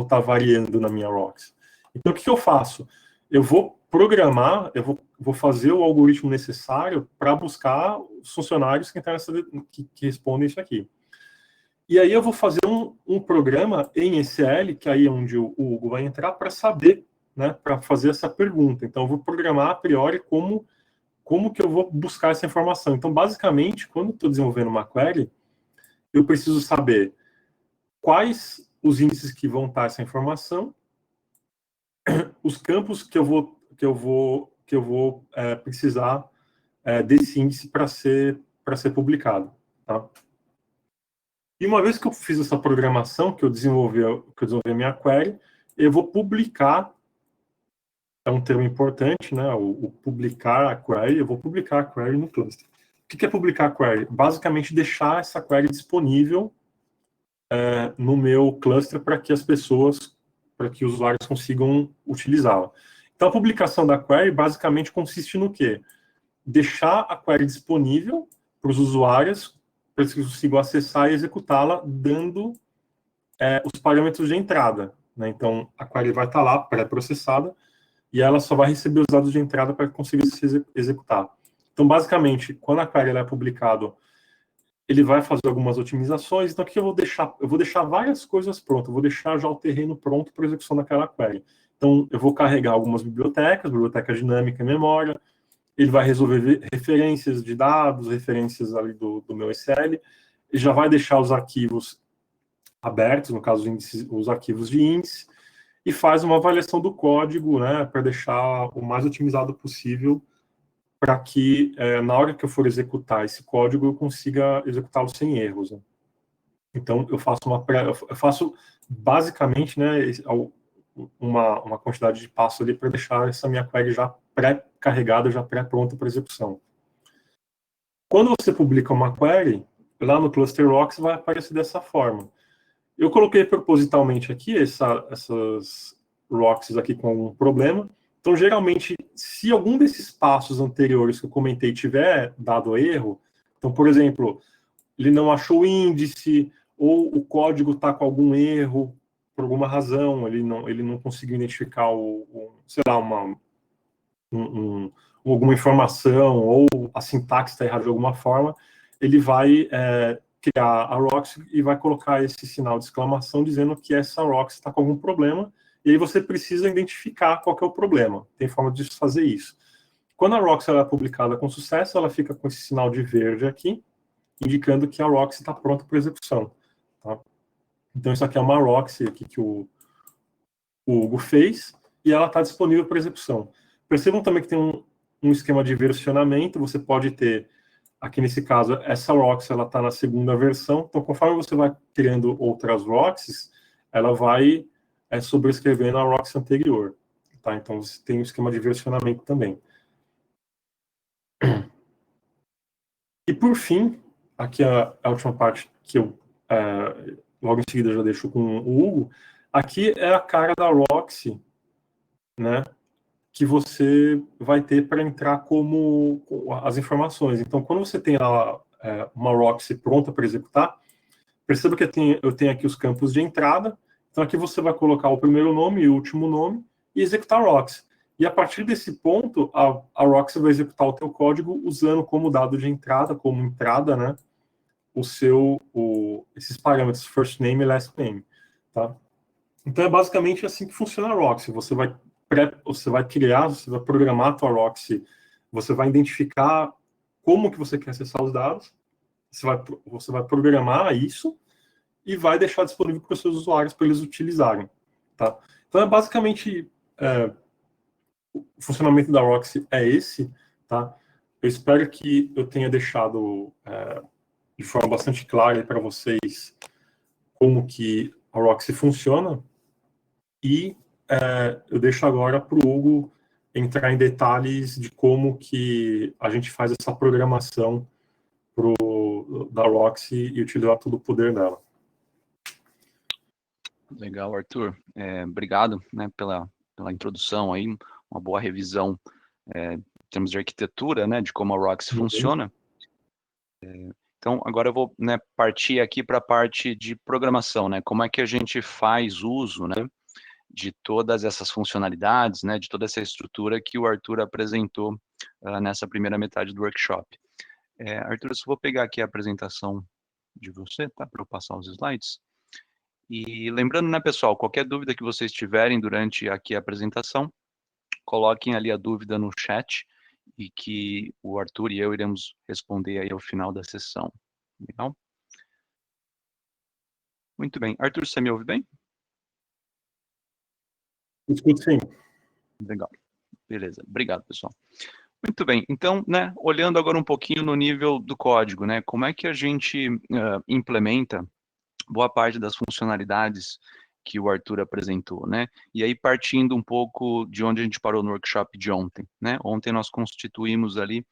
estar variando na minha ROX. Então, o que eu faço? Eu vou programar, eu vou fazer o algoritmo necessário para buscar os funcionários que respondem isso aqui. E aí eu vou fazer um programa em SQL, que aí é onde o Hugo vai entrar, para saber, né, para fazer essa pergunta. Então, eu vou programar a priori como que eu vou buscar essa informação. Então, basicamente, quando eu estou desenvolvendo uma query, eu preciso saber quais os índices que vão estar essa informação, os campos que eu vou precisar desse índice para ser publicado. Tá? E uma vez que eu fiz essa programação, que eu desenvolvi a minha query, eu vou publicar, é um termo importante, né? O publicar a query, eu vou publicar a query no cluster. O que é publicar a query? Basicamente, deixar essa query disponível no meu cluster para que os usuários consigam utilizá-la. Então, a publicação da query basicamente consiste no quê? Deixar a query disponível para os usuários, para que eles consigam acessar e executá-la, dando os parâmetros de entrada. Né? Então, a query vai estar lá, pré-processada, e ela só vai receber os dados de entrada para conseguir se executar. Então, basicamente, quando a query é publicada, ele vai fazer algumas otimizações. Então, o que eu vou deixar? Eu vou deixar várias coisas prontas, eu vou deixar já o terreno pronto para execução daquela query. Então, eu vou carregar algumas bibliotecas, biblioteca dinâmica e memória, ele vai resolver referências de dados, referências ali do meu SL, ele já vai deixar os arquivos abertos, no caso, os arquivos de índice, e faz uma avaliação do código, né, para deixar o mais otimizado possível, para que, na hora que eu for executar esse código, eu consiga executá-lo sem erros. Né? Então, eu faço basicamente, né, uma quantidade de passos ali para deixar essa minha query já pré-carregada, já pré-pronta para execução. Quando você publica uma query, lá no Cluster Rocks vai aparecer dessa forma. Eu coloquei propositalmente aqui essas rocks aqui com algum problema. Então, geralmente, se algum desses passos anteriores que eu comentei tiver dado erro, então, por exemplo, ele não achou o índice, ou o código está com algum erro, por alguma razão, ele não conseguiu identificar, sei lá, alguma informação, ou a sintaxe está errada de alguma forma, ele vai criar a Roxy e vai colocar esse sinal de exclamação dizendo que essa Roxy está com algum problema, e aí você precisa identificar qual que é o problema. Tem forma de fazer isso. Quando a Roxy é publicada com sucesso, ela fica com esse sinal de verde aqui, indicando que a Roxy está pronta para execução. Tá? Então, isso aqui é uma Roxy aqui que o Hugo fez, e ela está disponível para execução. Percebam também que tem um esquema de versionamento, você pode ter, aqui nesse caso, essa Roxy, ela está na segunda versão, então conforme você vai criando outras Roxys, ela vai sobrescrevendo a Roxy anterior. Tá? Então, você tem um esquema de versionamento também. E, por fim, aqui a última parte que eu, logo em seguida, já deixo com o Hugo, aqui é a cara da Roxy, né, que você vai ter para entrar como as informações. Então, quando você tem uma Roxy pronta para executar, perceba que eu tenho aqui os campos de entrada. Então, aqui você vai colocar o primeiro nome e o último nome e executar a Roxy. E a partir desse ponto, a Roxy vai executar o teu código usando como dado de entrada, como entrada, né, esses parâmetros, first name e last name. Tá? Então, é basicamente assim que funciona a Roxy. Você vai criar, você vai programar a tua Roxy, você vai identificar como que você quer acessar os dados, você vai programar isso e vai deixar disponível para os seus usuários para eles utilizarem. Tá? Então, é basicamente o funcionamento da Roxy é esse. Tá? Eu espero que eu tenha deixado de forma bastante clara para vocês como que a Roxy funciona. E eu deixo agora para o Hugo entrar em detalhes de como que a gente faz essa programação da Roxy e utilizar todo o poder dela. Legal, Arthur. Obrigado, né, pela introdução aí, uma boa revisão em termos de arquitetura, né, de como a Roxy funciona. Então, agora eu vou, né, partir aqui para a parte de programação, né, como é que a gente faz uso, né, de todas essas funcionalidades, né, de toda essa estrutura que o Arthur apresentou nessa primeira metade do workshop. Arthur, eu só vou pegar aqui a apresentação de você, tá, para eu passar os slides. E lembrando, né, pessoal, qualquer dúvida que vocês tiverem durante aqui a apresentação, coloquem ali a dúvida no chat e que o Arthur e eu iremos responder aí ao final da sessão. Legal? Muito bem. Arthur, você me ouve bem? Escuto sim. Legal. Beleza. Obrigado, pessoal. Muito bem. Então, né, olhando agora um pouquinho no nível do código, né, como é que a gente implementa boa parte das funcionalidades que o Arthur apresentou, né? E aí partindo um pouco de onde a gente parou no workshop de ontem, né? Ontem nós constituímos ali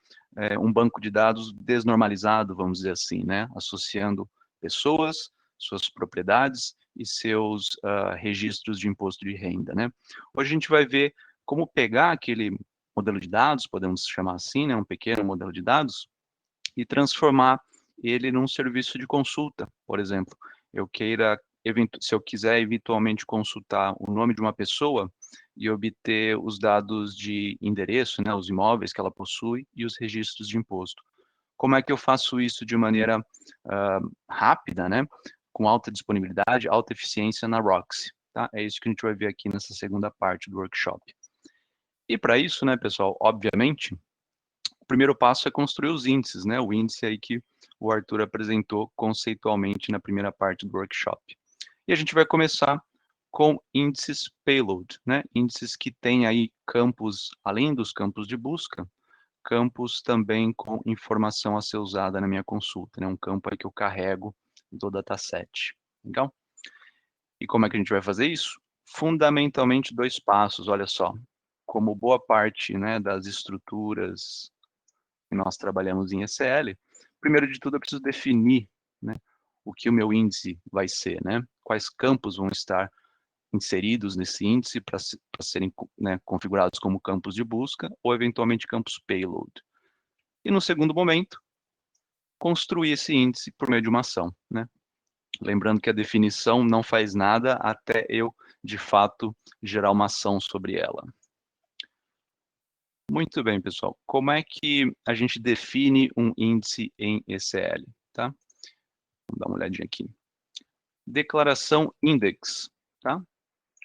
um banco de dados desnormalizado, vamos dizer assim, né? Associando pessoas, suas propriedades e seus registros de imposto de renda, né? Hoje a gente vai ver como pegar aquele modelo de dados, podemos chamar assim, né? Um pequeno modelo de dados, e transformar ele num serviço de consulta, por exemplo. Se eu quiser eventualmente consultar o nome de uma pessoa e obter os dados de endereço, né, os imóveis que ela possui e os registros de imposto. Como é que eu faço isso de maneira rápida, né? Com alta disponibilidade, alta eficiência na Roxy, tá? É isso que a gente vai ver aqui nessa segunda parte do workshop. E para isso, né, pessoal, obviamente, o primeiro passo é construir os índices, né? O índice aí que o Arthur apresentou conceitualmente na primeira parte do workshop. E a gente vai começar com índices payload, né? Índices que têm aí campos, além dos campos de busca, campos também com informação a ser usada na minha consulta, né? Um campo aí que eu carrego do dataset, legal? E como é que a gente vai fazer isso? Fundamentalmente 2 passos, olha só. Como boa parte, né, das estruturas que nós trabalhamos em ECL, primeiro de tudo eu preciso definir, né, o que o meu índice vai ser, né? Quais campos vão estar inseridos nesse índice para serem, né, configurados como campos de busca ou eventualmente campos payload. E no segundo momento, construir esse índice por meio de uma ação, né? Lembrando que a definição não faz nada até eu, de fato, gerar uma ação sobre ela. Muito bem, pessoal. Como é que a gente define um índice em ECL, tá? Vamos dar uma olhadinha aqui. Declaração index, tá?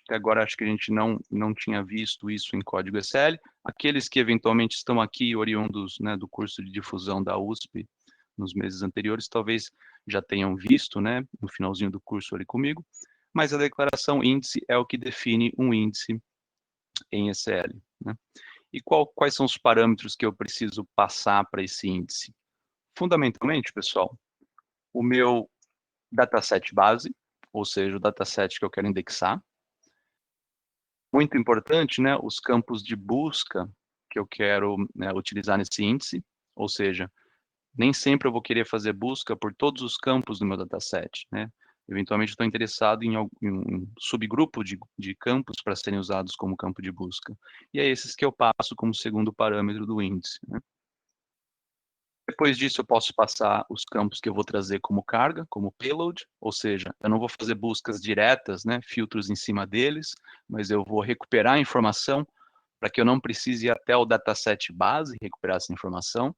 Até agora acho que a gente não tinha visto isso em código ECL. Aqueles que eventualmente estão aqui oriundos, né, do curso de difusão da USP nos meses anteriores, talvez já tenham visto, né, no finalzinho do curso ali comigo, mas a declaração índice é o que define um índice em ECL, né? E quais são os parâmetros que eu preciso passar para esse índice? Fundamentalmente, pessoal, o meu dataset base, ou seja, o dataset que eu quero indexar. Muito importante, né, os campos de busca que eu quero, né, utilizar nesse índice, ou seja, nem sempre eu vou querer fazer busca por todos os campos do meu dataset, né? Eventualmente estou interessado em um subgrupo de campos para serem usados como campo de busca. E é esses que eu passo como segundo parâmetro do índice, né? Depois disso, eu posso passar os campos que eu vou trazer como carga, como payload, ou seja, eu não vou fazer buscas diretas, né, filtros em cima deles, mas eu vou recuperar a informação para que eu não precise ir até o dataset base recuperar essa informação.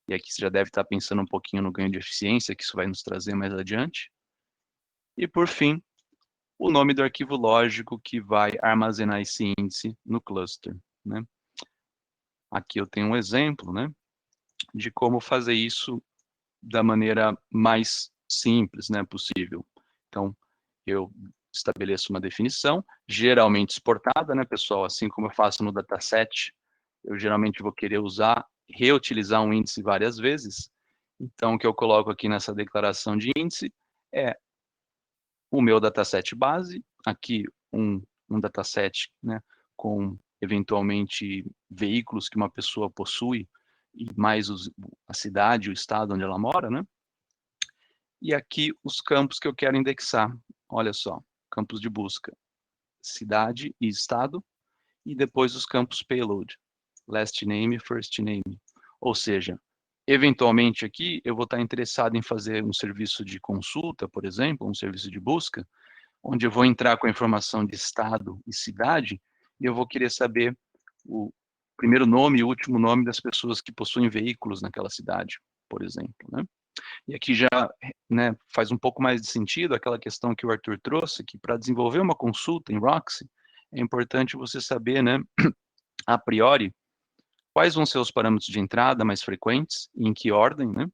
E aqui você já deve estar pensando um pouquinho no ganho de eficiência que isso vai nos trazer mais adiante. E por fim, o nome do arquivo lógico que vai armazenar esse índice no cluster, né? Aqui eu tenho um exemplo, né, de como fazer isso da maneira mais simples, né, possível. Então, eu estabeleço uma definição, geralmente exportada, né, pessoal? Assim como eu faço no dataset, eu geralmente vou querer reutilizar um índice várias vezes. Então, o que eu coloco aqui nessa declaração de índice é o meu dataset base, aqui um dataset, né, com eventualmente veículos que uma pessoa possui, e mais a cidade, o estado onde ela mora, né? E aqui os campos que eu quero indexar. Olha só, campos de busca, cidade e estado, e depois os campos payload, last name, first name. Ou seja, eventualmente aqui eu vou estar interessado em fazer um serviço de consulta, por exemplo, um serviço de busca, onde eu vou entrar com a informação de estado e cidade, e eu vou querer saber o primeiro nome e o último nome das pessoas que possuem veículos naquela cidade, por exemplo, né? E aqui já, né, faz um pouco mais de sentido aquela questão que o Arthur trouxe, que para desenvolver uma consulta em Roxy, é importante você saber, né, a priori, quais vão ser os parâmetros de entrada mais frequentes, e em que ordem, né,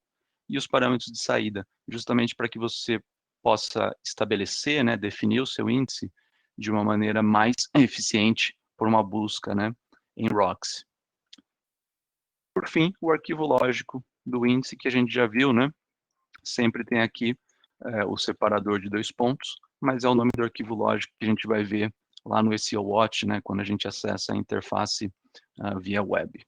e os parâmetros de saída, justamente para que você possa estabelecer, né, definir o seu índice de uma maneira mais eficiente por uma busca, né, em Roxy. Por fim, o arquivo lógico do índice que a gente já viu, né, sempre tem aqui o separador de 2 pontos, mas é o nome do arquivo lógico que a gente vai ver lá no SEO Watch, né, quando a gente acessa a interface via web.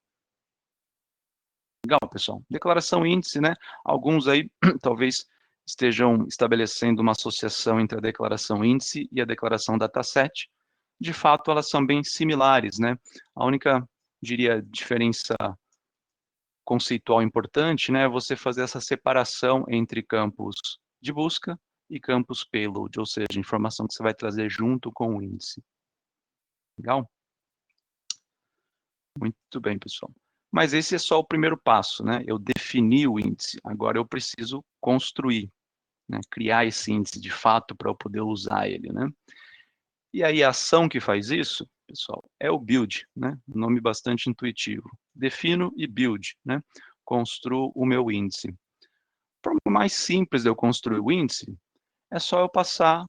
Legal, pessoal. Declaração índice, né? Alguns aí talvez estejam estabelecendo uma associação entre a declaração índice e a declaração dataset. De fato, elas são bem similares, né? A única, diria, diferença conceitual importante, né, é você fazer essa separação entre campos de busca e campos payload, ou seja, informação que você vai trazer junto com o índice. Legal? Muito bem, pessoal. Mas esse é só o primeiro passo, né? Eu defini o índice, agora eu preciso construir, né? Criar esse índice de fato para eu poder usar ele, né? E aí a ação que faz isso, pessoal, é o build, né? Um nome bastante intuitivo. Defino e build, né? Construo o meu índice. A forma mais simples de eu construir o índice é só eu passar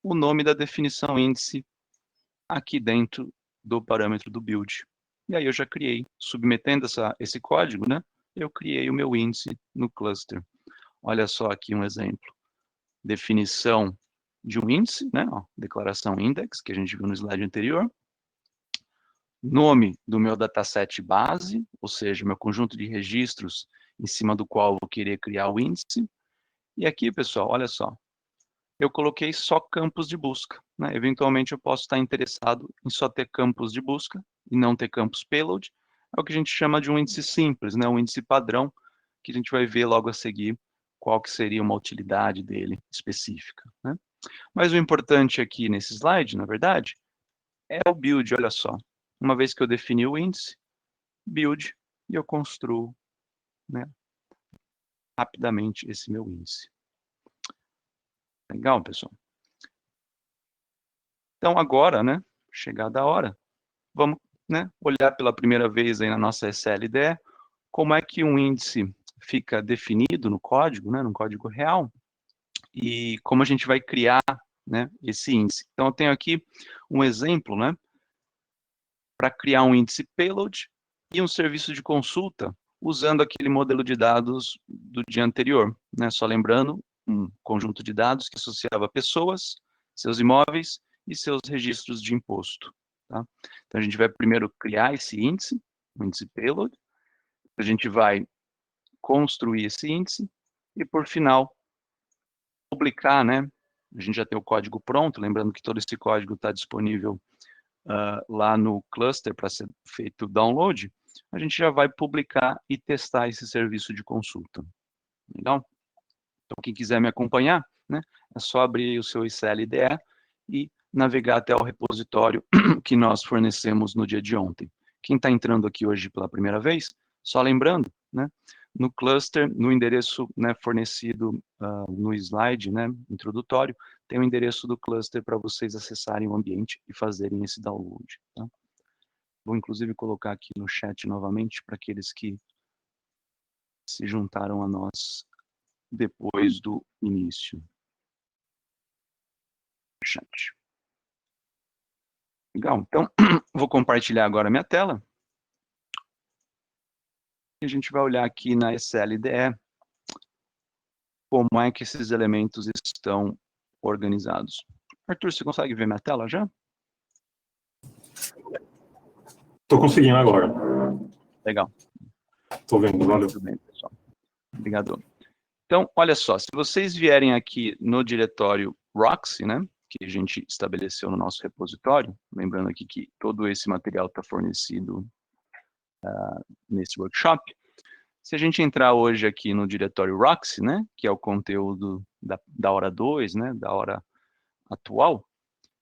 o nome da definição índice aqui dentro do parâmetro do build. E aí eu já criei, submetendo esse código, né? Eu criei o meu índice no cluster. Olha só aqui um exemplo. Definição de um índice, né? Ó, declaração index, que a gente viu no slide anterior. Nome do meu dataset base, ou seja, meu conjunto de registros em cima do qual eu vou querer criar o índice. E aqui, pessoal, olha só. Eu coloquei só campos de busca, né? Eventualmente eu posso estar interessado em só ter campos de busca e não ter campos payload. É o que a gente chama de um índice simples, né? Um índice padrão, que a gente vai ver logo a seguir qual que seria uma utilidade dele específica, né? Mas o importante aqui nesse slide, na verdade, é o build, olha só. Uma vez que eu defini o índice, build, e eu construo, né, rapidamente esse meu índice. Legal, pessoal? Então agora, né, chegada a hora, vamos, né, olhar pela primeira vez aí na nossa SLDE, como é que um índice fica definido no código, né, no código real, e como a gente vai criar, né, esse índice. Então eu tenho aqui um exemplo, né, para criar um índice payload e um serviço de consulta usando aquele modelo de dados do dia anterior, né? Só lembrando, um conjunto de dados que associava pessoas, seus imóveis e seus registros de imposto, tá? Então a gente vai primeiro criar esse índice, o índice payload, a gente vai construir esse índice e por final publicar, né? A gente já tem o código pronto, lembrando que todo esse código está disponível lá no cluster para ser feito o download, a gente já vai publicar e testar esse serviço de consulta. Legal? Então, quem quiser me acompanhar, né, é só abrir o seu ICL-IDE e navegar até o repositório que nós fornecemos no dia de ontem. Quem está entrando aqui hoje pela primeira vez, só lembrando, né, no cluster, no endereço, né, fornecido no slide, né, introdutório, tem o endereço do cluster para vocês acessarem o ambiente e fazerem esse download. Tá? Vou, inclusive, colocar aqui no chat novamente para aqueles que se juntaram a nós depois do início. Chat. Legal, então, vou compartilhar agora a minha tela. E a gente vai olhar aqui na SLDE como é que esses elementos estão organizados. Arthur, você consegue ver minha tela já? Estou conseguindo agora. Legal. Estou vendo, valeu. Muito bem, pessoal. Obrigado. Então, olha só, se vocês vierem aqui no diretório Roxy, né, que a gente estabeleceu no nosso repositório, lembrando aqui que todo esse material está fornecido nesse workshop. Se a gente entrar hoje aqui no diretório Roxy, né, que é o conteúdo da hora 2, né, da hora atual,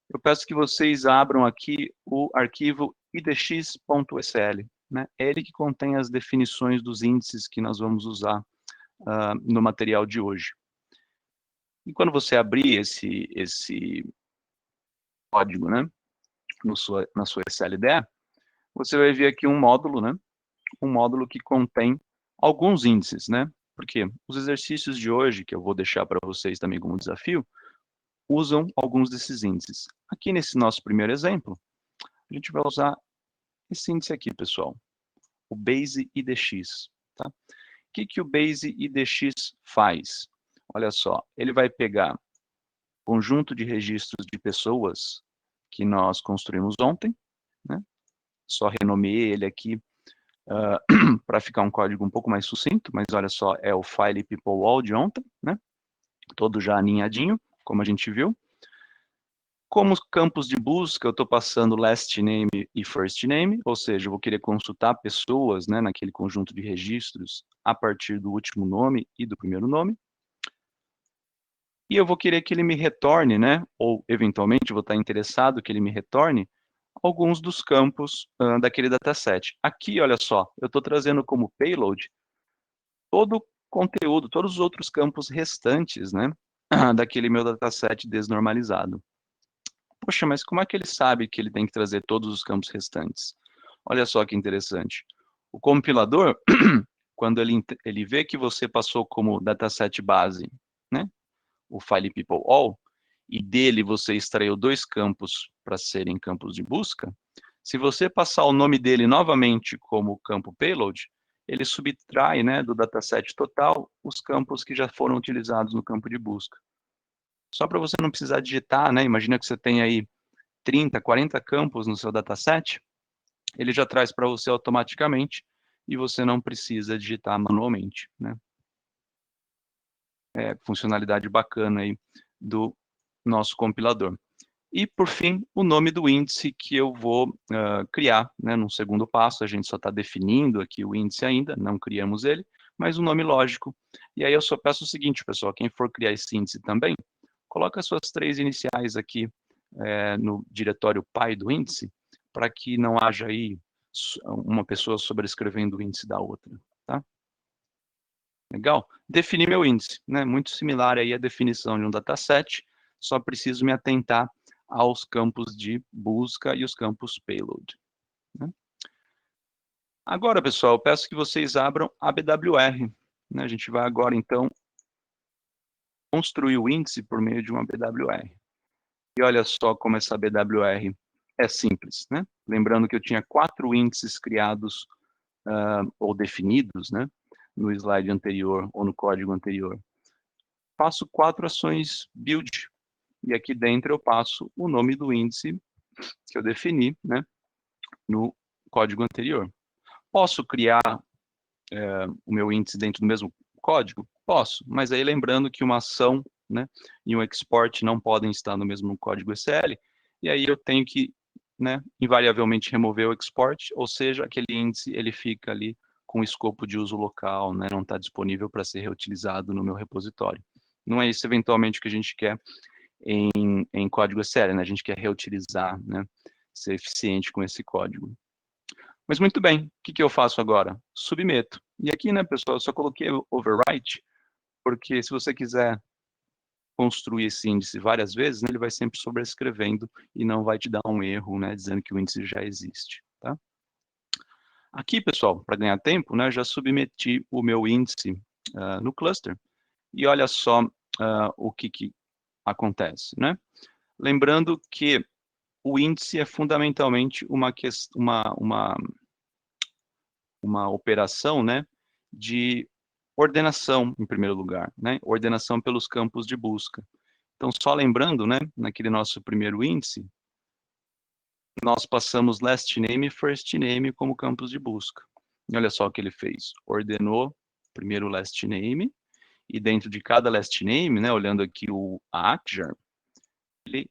eu peço que vocês abram aqui o arquivo idx.sl, né, é ele que contém as definições dos índices que nós vamos usar no material de hoje. E quando você abrir esse código, né, na sua SLDE, você vai ver aqui um módulo, né, um módulo que contém alguns índices, né, porque os exercícios de hoje, que eu vou deixar para vocês também como desafio, usam alguns desses índices. Aqui nesse nosso primeiro exemplo, a gente vai usar esse índice aqui, pessoal, o Base IDX, tá? O que o Base IDX faz? Olha só, ele vai pegar o conjunto de registros de pessoas que nós construímos ontem, né? Só renomeei ele aqui para ficar um código um pouco mais sucinto, mas olha só, é o file people-all de ontem, né? Todo já aninhadinho, como a gente viu. Como campos de busca, eu estou passando last name e first name, ou seja, eu vou querer consultar pessoas, né, naquele conjunto de registros a partir do último nome e do primeiro nome. E eu vou querer que ele me retorne, né, ou eventualmente vou estar interessado que ele me retorne alguns dos campos daquele dataset. Aqui, olha só, eu estou trazendo como payload todo o conteúdo, todos os outros campos restantes, né, daquele meu dataset desnormalizado. Poxa, mas como é que ele sabe que ele tem que trazer todos os campos restantes? Olha só que interessante. O compilador, quando ele vê que você passou como dataset base, né, o file people all, e dele você extraiu 2 campos para serem campos de busca, se você passar o nome dele novamente como campo payload, ele subtrai, né, do dataset total os campos que já foram utilizados no campo de busca. Só para você não precisar digitar, né, imagina que você tem aí 30, 40 campos no seu dataset, ele já traz para você automaticamente e você não precisa digitar manualmente, né? Funcionalidade bacana aí do nosso compilador. E, por fim, o nome do índice que eu vou criar, né, no segundo passo. A gente só está definindo aqui o índice ainda, não criamos ele, mas um nome lógico. E aí eu só peço o seguinte, pessoal, quem for criar esse índice também, coloca as suas 3 iniciais aqui no diretório pai do índice, para que não haja aí uma pessoa sobrescrevendo o índice da outra, tá? Legal? Definir meu índice, né? Muito similar aí à definição de um dataset, só preciso me atentar aos campos de busca e os campos payload, né? Agora, pessoal, eu peço que vocês abram a BWR, né? A gente vai agora, então, construir o índice por meio de uma BWR. E olha só como essa BWR é simples, né? Lembrando que eu tinha 4 índices criados ou definidos, né? No slide anterior ou no código anterior. Faço 4 ações build. E aqui dentro eu passo o nome do índice que eu defini, né? No código anterior. Posso criar o meu índice dentro do mesmo código? Posso, mas aí lembrando que uma ação, né, e um export não podem estar no mesmo código SL, e aí eu tenho que, né, invariavelmente remover o export, ou seja, aquele índice ele fica ali com escopo de uso local, né, não está disponível para ser reutilizado no meu repositório. Não é isso eventualmente o que a gente quer em código SL, né, a gente quer reutilizar, né, ser eficiente com esse código. Mas muito bem, o que eu faço agora? Submeto. E aqui, né, pessoal, eu só coloquei o overwrite, porque se você quiser construir esse índice várias vezes, né, ele vai sempre sobrescrevendo e não vai te dar um erro, né, dizendo que o índice já existe, tá? Aqui, pessoal, para ganhar tempo, né, eu já submeti o meu índice no cluster. E olha só o que acontece, né? Lembrando que o índice é fundamentalmente uma operação, né, de ordenação, em primeiro lugar, né, ordenação pelos campos de busca. Então, só lembrando, né, naquele nosso primeiro índice, nós passamos last name e first name como campos de busca. E olha só o que ele fez. Ordenou primeiro o last name, e dentro de cada last name, né, olhando aqui a Akjar, ele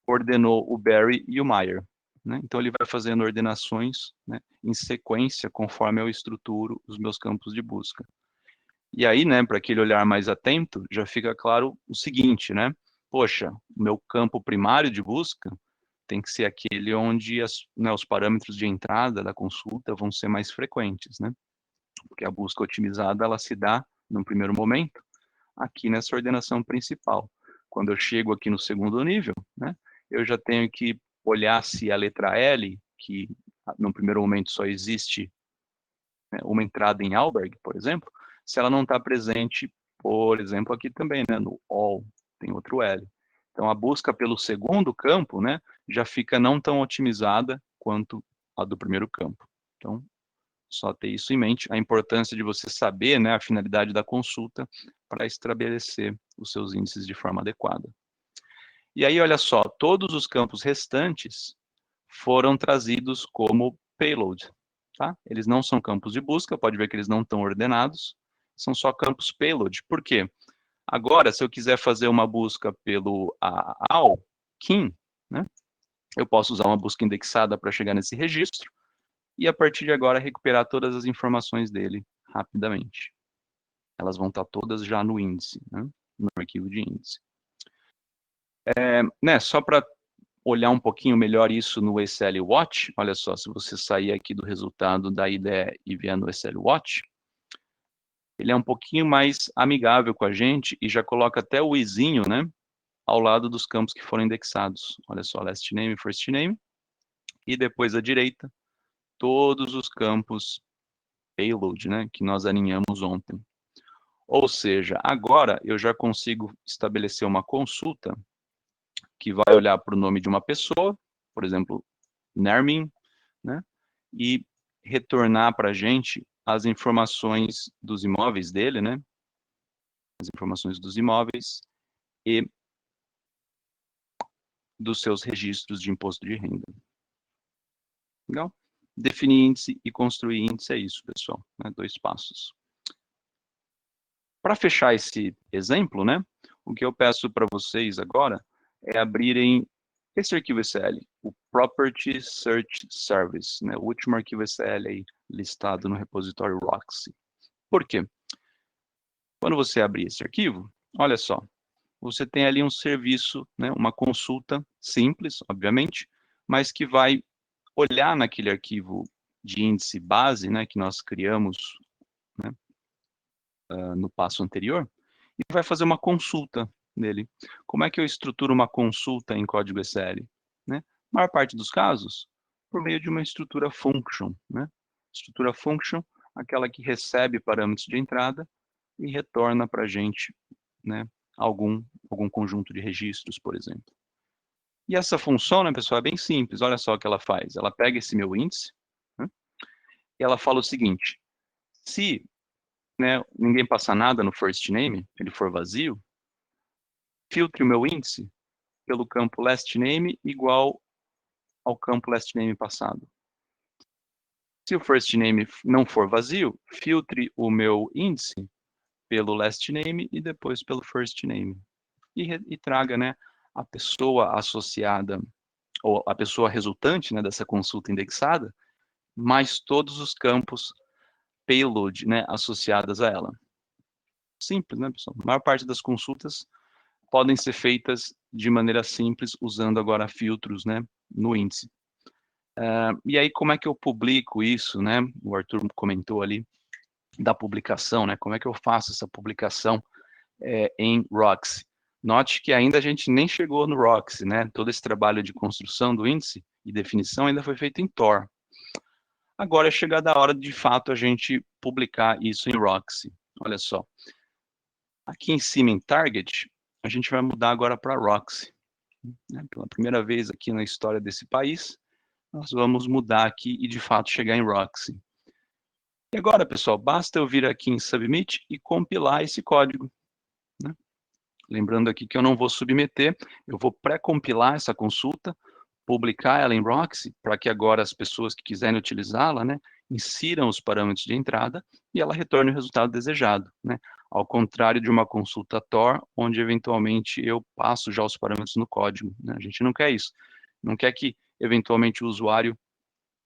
ordenou o Barry e o Meyer. Né? Então, ele vai fazendo ordenações, né, em sequência, conforme eu estruturo os meus campos de busca. E aí, né, para aquele olhar mais atento, já fica claro o seguinte, né? Poxa, o meu campo primário de busca tem que ser aquele onde os parâmetros de entrada da consulta vão ser mais frequentes, né? Porque a busca otimizada, ela se dá, num primeiro momento, aqui nessa ordenação principal. Quando eu chego aqui no segundo nível, né, eu já tenho que olhar se a letra L, que no primeiro momento só existe, né, uma entrada em Alberg, por exemplo, se ela não está presente, por exemplo, aqui também, né, no all, tem outro L. Então, a busca pelo segundo campo, né, já fica não tão otimizada quanto a do primeiro campo. Então, só ter isso em mente, a importância de você saber, né, a finalidade da consulta para estabelecer os seus índices de forma adequada. E aí, olha só, todos os campos restantes foram trazidos como payload, tá? Eles não são campos de busca, pode ver que eles não estão ordenados, são só campos payload. Por quê? Agora, se eu quiser fazer uma busca pelo AL, KIM, né, eu posso usar uma busca indexada para chegar nesse registro, e a partir de agora recuperar todas as informações dele rapidamente. Elas vão estar todas já no índice, né? No arquivo de índice. Né, só para olhar um pouquinho melhor isso no ECL Watch, olha só, se você sair aqui do resultado da IDE e vier no ECL Watch, ele é um pouquinho mais amigável com a gente e já coloca até o izinho, né, ao lado dos campos que foram indexados. Olha só, last name, first name, e depois à direita, todos os campos payload, né, que nós alinhamos ontem. Ou seja, agora eu já consigo estabelecer uma consulta que vai olhar para o nome de uma pessoa, por exemplo, Nermin, né, e retornar para a gente as informações dos imóveis dele, né, as informações dos imóveis e dos seus registros de imposto de renda. Legal? Definir índice e construir índice é isso, pessoal, né, 2 passos. Para fechar esse exemplo, né, o que eu peço para vocês agora é abrirem esse arquivo ECL, o Property Search Service, né, o último arquivo ECL aí listado no repositório Roxy. Por quê? Quando você abrir esse arquivo, olha só, você tem ali um serviço, né, uma consulta simples, obviamente, mas que vai olhar naquele arquivo de índice base, né, que nós criamos, né, no passo anterior, e vai fazer uma consulta nele. Como é que eu estruturo uma consulta em código ECL? Né? A maior parte dos casos, por meio de uma estrutura function. Né? Estrutura function, aquela que recebe parâmetros de entrada e retorna para a gente, né, algum conjunto de registros, por exemplo. E essa função, né, pessoal, é bem simples. Olha só o que ela faz. Ela pega esse meu índice, né, e ela fala o seguinte: se, né, ninguém passar nada no first name, ele for vazio, filtre o meu índice pelo campo last name igual ao campo last name passado. Se o first name não for vazio, filtre o meu índice pelo last name e depois pelo first name. E traga, né, a pessoa associada, ou a pessoa resultante, né, dessa consulta indexada, mais todos os campos payload, né, associadas a ela. Simples, né, pessoal? A maior parte das consultas podem ser feitas de maneira simples, usando agora filtros, né, no índice. E aí, como é que eu publico isso, né? O Arthur comentou ali da publicação, né? Como é que eu faço essa publicação em Roxy? Note que ainda a gente nem chegou no Roxy, né? Todo esse trabalho de construção do índice e definição ainda foi feito em Tor. Agora é chegada a hora de fato a gente publicar isso em Roxy. Olha só. Aqui em cima em Target, a gente vai mudar agora para Roxy. Né? Pela primeira vez aqui na história desse país, nós vamos mudar aqui e de fato chegar em Roxy. E agora, pessoal, basta eu vir aqui em Submit e compilar esse código. Né? Lembrando aqui que eu não vou submeter, eu vou pré-compilar essa consulta, publicar ela em Roxy, para que agora as pessoas que quiserem utilizá-la, né, insiram os parâmetros de entrada e ela retorne o resultado desejado. Né? Ao contrário de uma consulta Tor, onde eventualmente eu passo já os parâmetros no código. Né? A gente não quer isso. Não quer que eventualmente o usuário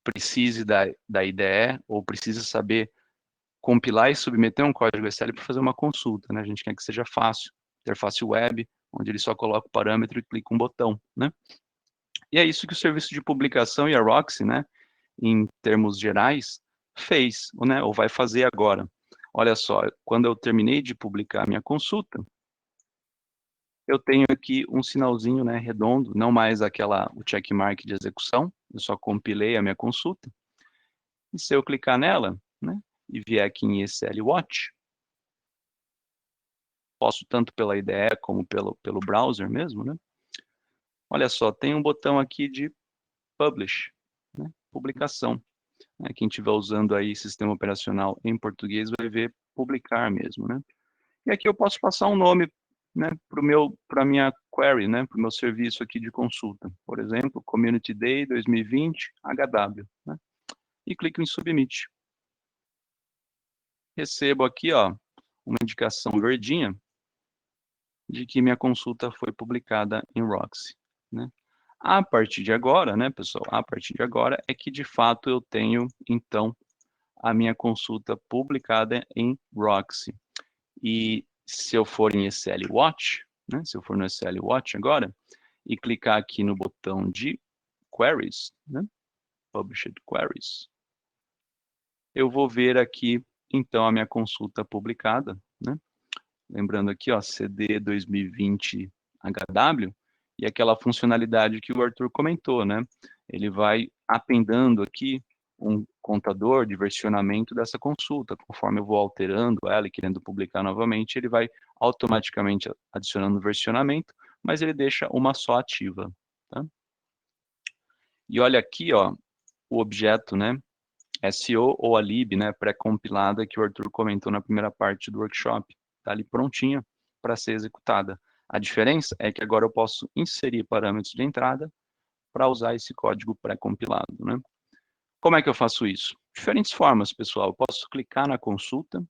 precise da IDE ou precise saber compilar e submeter um código ECL para fazer uma consulta, né? A gente quer que seja fácil, interface web, onde ele só coloca o parâmetro e clica um botão, né? E é isso que o serviço de publicação e a Roxy, né, em termos gerais, fez, né, ou vai fazer agora. Olha só, quando eu terminei de publicar a minha consulta, eu tenho aqui um sinalzinho, né, redondo, não mais o checkmark de execução, eu só compilei a minha consulta. E se eu clicar nela, né, e vier aqui em ECL Watch, posso tanto pela IDE como pelo browser mesmo, né? Olha só, tem um botão aqui de Publish, né, publicação. Quem estiver usando aí sistema operacional em português vai ver publicar mesmo, né? E aqui eu posso passar um nome, né, para a minha query, né, para o meu serviço aqui de consulta. Por exemplo, Community Day 2020 HW, né? E clico em Submit. Recebo aqui, ó, uma indicação verdinha de que minha consulta foi publicada em Roxy, né? A partir de agora, né, pessoal, a partir de agora é que de fato eu tenho, então, a minha consulta publicada em Roxy. E se eu for em ECL Watch, né, se eu for no ECL Watch agora, e clicar aqui no botão de Queries, né? Published Queries, eu vou ver aqui, então, a minha consulta publicada, né? Lembrando aqui, ó, CD 2020 HW, e aquela funcionalidade que o Arthur comentou, né? Ele vai apendando aqui um contador de versionamento dessa consulta. Conforme eu vou alterando ela e querendo publicar novamente, ele vai automaticamente adicionando versionamento, mas ele deixa uma só ativa, tá? E olha aqui, ó, o objeto, né? SEO ou a lib, né, pré-compilada que o Arthur comentou na primeira parte do workshop. Está ali prontinha para ser executada. A diferença é que agora eu posso inserir parâmetros de entrada para usar esse código pré-compilado, né? Como é que eu faço isso? Diferentes formas, pessoal. Eu posso clicar na consulta,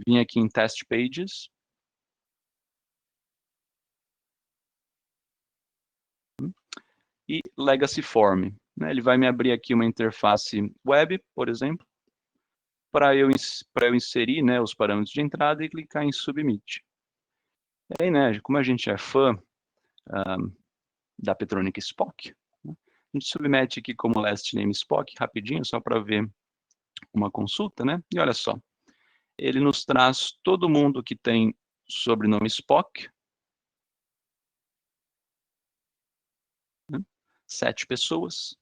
vir aqui em Test Pages, e Legacy Form, né? Ele vai me abrir aqui uma interface web, por exemplo, para eu inserir, né, os parâmetros de entrada e clicar em Submit. E aí, né, como a gente é fã da Petronic Spock, né, a gente submete aqui como last name Spock, rapidinho, só para ver uma consulta, né? E olha só, ele nos traz todo mundo que tem sobrenome Spock, né, 7 pessoas,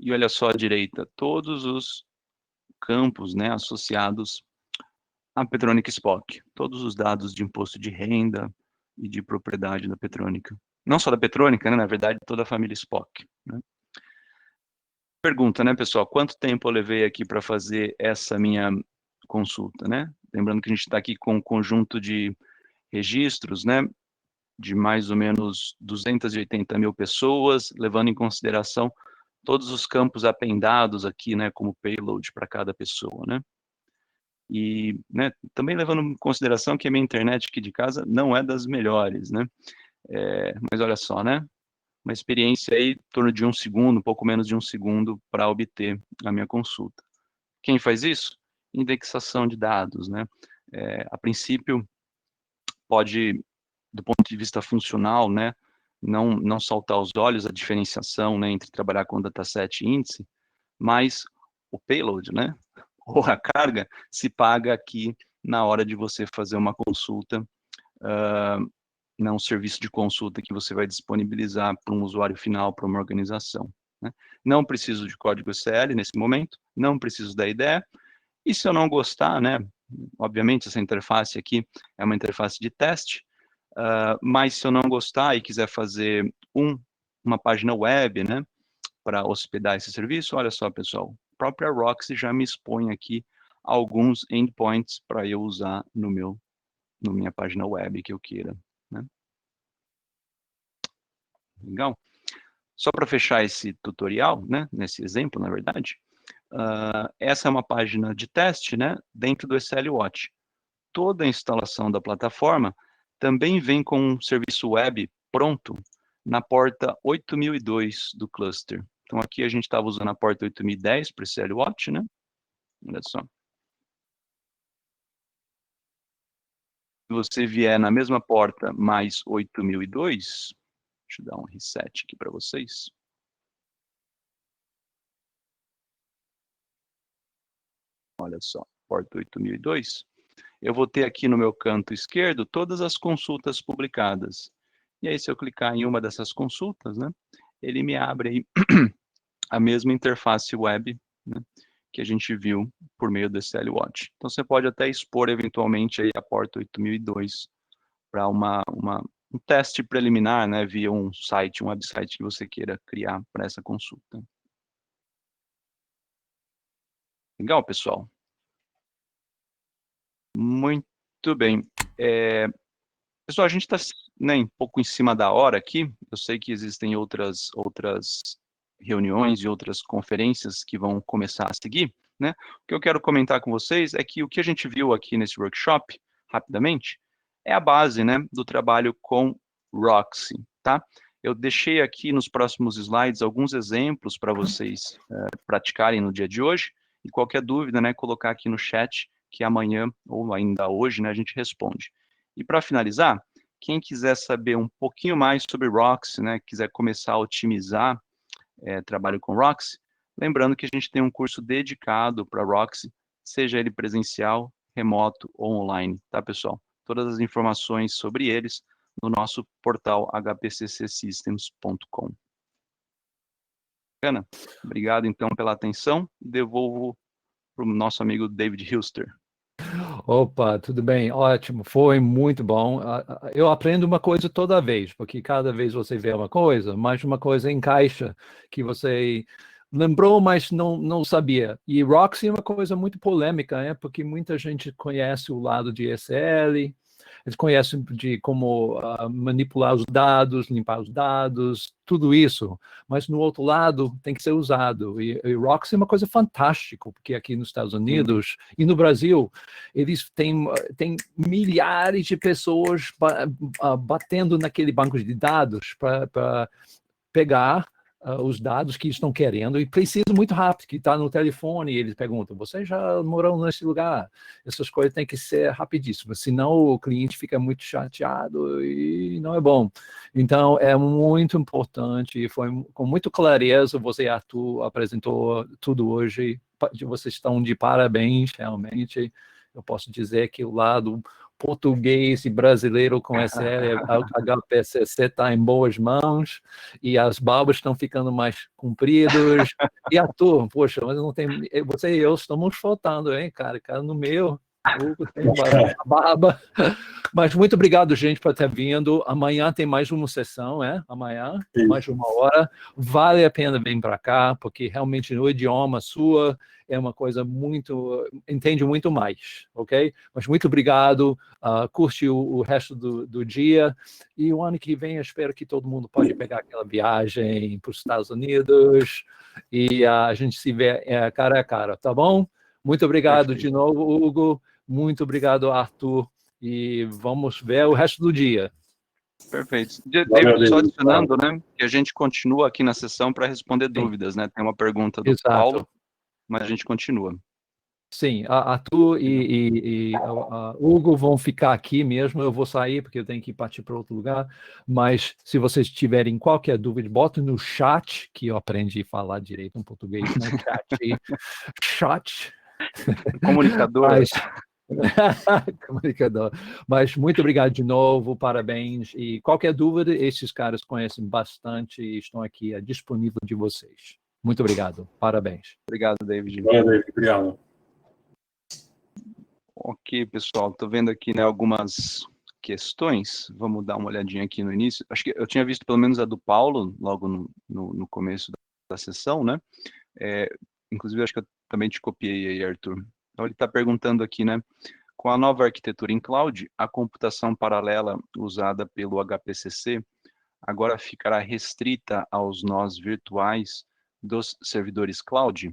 e olha só à direita, todos os campos, né, associados a Petronic Spock, todos os dados de imposto de renda e de propriedade da Petrônica. Não só da Petrônica, né, na verdade, toda a família Spock, né? Pergunta, né, pessoal, quanto tempo eu levei aqui para fazer essa minha consulta, né? Lembrando que a gente está aqui com um conjunto de registros, né, de mais ou menos 280 mil pessoas, levando em consideração todos os campos apendados aqui, né, como payload para cada pessoa, né? E, né, também levando em consideração que a minha internet aqui de casa não é das melhores, né? Mas olha só, né? Uma experiência aí em torno de 1 segundo, um pouco menos de 1 segundo para obter a minha consulta. Quem faz isso? Indexação de dados, né? A princípio, pode, do ponto de vista funcional, né, não saltar aos olhos a diferenciação, né, entre trabalhar com dataset e índice, mas o payload, né, ou a carga, se paga aqui na hora de você fazer uma consulta, não um serviço de consulta que você vai disponibilizar para um usuário final, para uma organização, né? Não preciso de código SQL nesse momento, não preciso da IDE, e se eu não gostar, né, obviamente essa interface aqui é uma interface de teste, mas se eu não gostar e quiser fazer uma página web, né, para hospedar esse serviço, olha só, pessoal, a própria Roxy já me expõe aqui alguns endpoints para eu usar no minha página web que eu queira, né? Legal? Só para fechar esse tutorial, né, nesse exemplo, na verdade, essa é uma página de teste, né, dentro do SL Watch. Toda a instalação da plataforma também vem com um serviço web pronto na porta 8002 do cluster. Então, aqui a gente estava usando a porta 8010 para o SL Watch, né? Olha só. Se você vier na mesma porta mais 8002, deixa eu dar um reset aqui para vocês. Olha só, porta 8002. Eu vou ter aqui no meu canto esquerdo todas as consultas publicadas. E aí, se eu clicar em uma dessas consultas, né, ele me abre aí a mesma interface web, né, que a gente viu por meio do SL Watch. Então, você pode até expor, eventualmente, aí a porta 8002 para um teste preliminar, né, via um site, um website que você queira criar para essa consulta. Legal, pessoal? Muito bem. Pessoal, a gente está, né, um pouco em cima da hora aqui. Eu sei que existem outras reuniões e outras conferências que vão começar a seguir, né? O que eu quero comentar com vocês é que o que a gente viu aqui nesse workshop, rapidamente, é a base, né, do trabalho com Roxy, tá? Eu deixei aqui nos próximos slides alguns exemplos para vocês praticarem no dia de hoje, e qualquer dúvida, né, colocar aqui no chat, que amanhã, ou ainda hoje, né, a gente responde. E para finalizar, Quem quiser saber um pouquinho mais sobre Roxy, né, quiser começar a otimizar trabalho com Roxy, lembrando que a gente tem um curso dedicado para Roxy, seja ele presencial, remoto ou online, tá, pessoal? Todas as informações sobre eles no nosso portal hpccsystems.com. Bacana? Obrigado, então, pela atenção. Devolvo para o nosso amigo David Hilster. Opa, tudo bem, ótimo, foi muito bom. Eu aprendo uma coisa toda vez, porque cada vez você vê uma coisa, mais uma coisa encaixa que você lembrou, mas não sabia. E Roxy é uma coisa muito polêmica, né? Porque muita gente conhece o lado de ESL, eles conhecem de como manipular os dados, limpar os dados, tudo isso. Mas no outro lado tem que ser usado. E Roxy é uma coisa fantástica, porque aqui nos Estados Unidos e no Brasil, eles têm milhares de pessoas batendo naquele banco de dados para pegar os dados que estão querendo e precisam muito rápido, que está no telefone, e eles perguntam, você já morou nesse lugar? Essas coisas têm que ser rapidíssimas, senão o cliente fica muito chateado e não é bom. Então, é muito importante, e foi com muita clareza, você, Arthur, apresentou tudo hoje, vocês estão de parabéns, realmente. Eu posso dizer que o lado português e brasileiro com SL, HPCC está em boas mãos, e as barbas estão ficando mais compridas. E Arthur, poxa, mas não tem. Você e eu estamos faltando, hein, cara? Cara, no meu, tem barba. Mas muito obrigado, gente, por ter vindo. Amanhã tem mais uma sessão, Amanhã, mais uma hora. Vale a pena vir para cá, porque realmente no idioma sua é uma coisa muito, entende muito mais, ok? Mas muito obrigado, curte o resto do dia, e o ano que vem eu espero que todo mundo pode pegar aquela viagem para os Estados Unidos, e a gente se vê cara a cara, tá bom? Muito obrigado de novo, Hugo, muito obrigado, Arthur, e vamos ver o resto do dia. Perfeito. David, só adicionando, né, que a gente continua aqui na sessão para responder dúvidas, né? Tem uma pergunta do Paulo, mas a gente continua. Sim, Arthur e Hugo vão ficar aqui mesmo, eu vou sair porque eu tenho que partir para outro lugar, mas se vocês tiverem qualquer dúvida, botem no chat, que eu aprendi a falar direito em português, né? Chat. Comunicador. Comunicador. Mas muito obrigado de novo, parabéns, e qualquer dúvida, esses caras conhecem bastante e estão aqui disponível de vocês. Muito obrigado, parabéns. Obrigado, David. Obrigado. Ok, pessoal, estou vendo aqui, né, algumas questões. Vamos dar uma olhadinha aqui no início. Acho que eu tinha visto pelo menos a do Paulo, logo no começo da sessão, né? Inclusive, acho que eu também te copiei aí, Arthur. Então, ele está perguntando aqui, né? Com a nova arquitetura em cloud, a computação paralela usada pelo HPCC agora ficará restrita aos nós virtuais dos servidores cloud?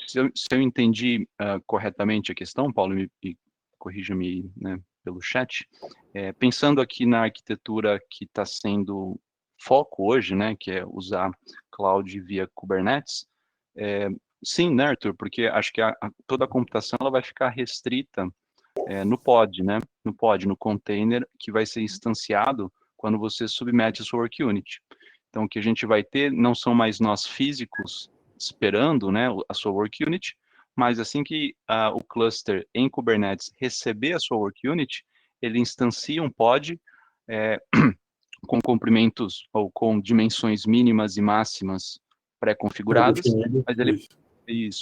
Se eu entendi corretamente a questão, Paulo, e corrija-me, né, pelo chat, pensando aqui na arquitetura que está sendo foco hoje, né, que é usar cloud via Kubernetes, sim, né, Arthur, porque acho que toda a computação ela vai ficar restrita no pod, né, no container que vai ser instanciado quando você submete a sua work unit. Então, o que a gente vai ter não são mais nós físicos esperando, né, a sua work unit, mas assim que o cluster em Kubernetes receber a sua work unit, ele instancia um pod com comprimentos ou com dimensões mínimas e máximas pré-configuradas,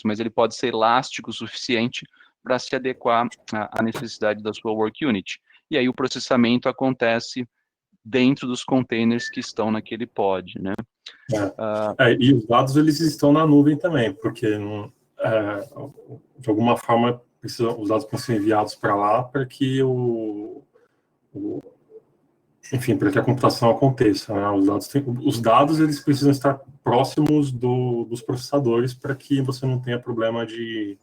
mas ele pode ser elástico o suficiente para se adequar à necessidade da sua work unit. E aí o processamento acontece dentro dos containers que estão naquele pod, né? E os dados, eles estão na nuvem também, porque de alguma forma os dados precisam ser enviados para lá para que enfim, para que a computação aconteça, né? Os dados eles precisam estar próximos dos processadores para que você não tenha problema de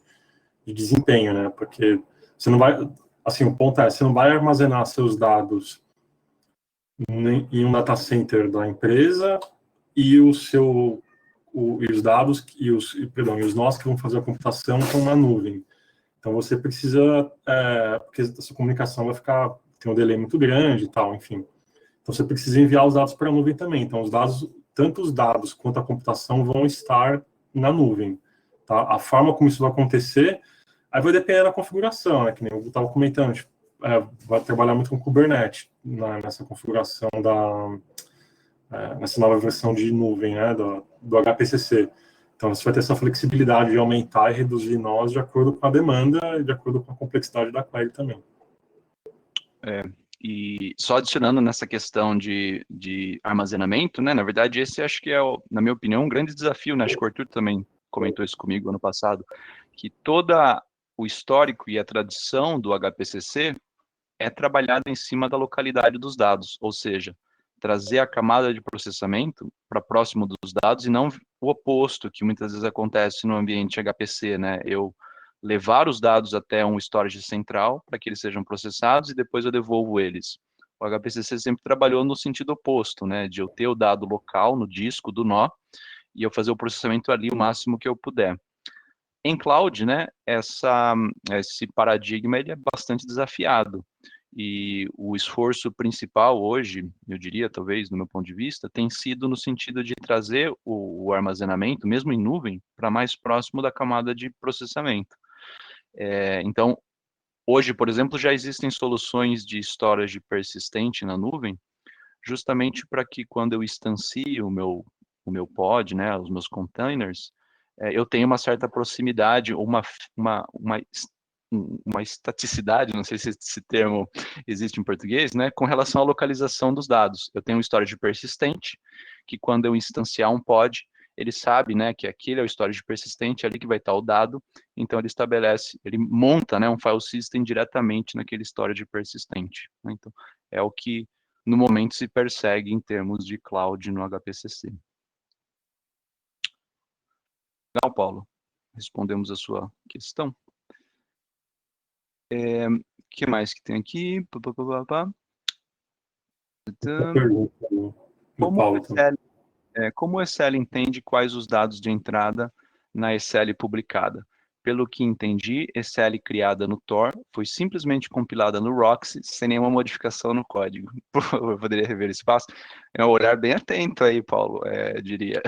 desempenho, né? Porque você não vai, assim, o ponto você não vai armazenar seus dados em um data center da empresa e os dados e os nós que vão fazer a computação estão na nuvem. Então você precisa, porque a sua comunicação vai ficar tem um delay muito grande e tal, enfim. Então, você precisa enviar os dados para a nuvem também. Então, tanto os dados quanto a computação vão estar na nuvem. Tá? A forma como isso vai acontecer, aí vai depender da configuração, né? Que nem eu estava comentando, tipo, vai trabalhar muito com Kubernetes nessa configuração nessa nova versão de nuvem, né? Do HPCC. Então, você vai ter essa flexibilidade de aumentar e reduzir nós de acordo com a demanda e de acordo com a complexidade da query também. E só adicionando nessa questão de armazenamento, né? Na verdade, esse acho que é, na minha opinião, um grande desafio, né? Acho que o Arthur também comentou isso comigo ano passado, que toda o histórico e a tradição do HPCC é trabalhada em cima da localidade dos dados, ou seja, trazer a camada de processamento para próximo dos dados e não o oposto, que muitas vezes acontece no ambiente HPC, né? Eu levar os dados até um storage central para que eles sejam processados e depois eu devolvo eles. O HPCC sempre trabalhou no sentido oposto, né? De eu ter o dado local no disco do nó e eu fazer o processamento ali o máximo que eu puder. Em cloud, né, esse paradigma ele é bastante desafiado. E o esforço principal hoje, eu diria, talvez, no meu ponto de vista, tem sido no sentido de trazer o armazenamento, mesmo em nuvem, para mais próximo da camada de processamento. Então, hoje, por exemplo, já existem soluções de storage persistente na nuvem, justamente para que quando eu instancio o meu pod, né, os meus containers, eu tenho uma certa proximidade, uma estaticidade, não sei se esse termo existe em português, né, com relação à localização dos dados. Eu tenho um storage persistente, que quando eu instanciar um pod, ele sabe, né, que aquele é o storage persistente, é ali que vai estar o dado, então ele monta, né, um file system diretamente naquele storage persistente. Né? Então, é o que no momento se persegue em termos de cloud no HPCC. Legal, Paulo. Respondemos a sua questão. O que mais que tem aqui? Como o SL entende quais os dados de entrada na SL publicada? Pelo que entendi, SL criada no Tor foi simplesmente compilada no Roxy sem nenhuma modificação no código. Eu poderia rever esse passo? É um olhar bem atento aí, Paulo, diria.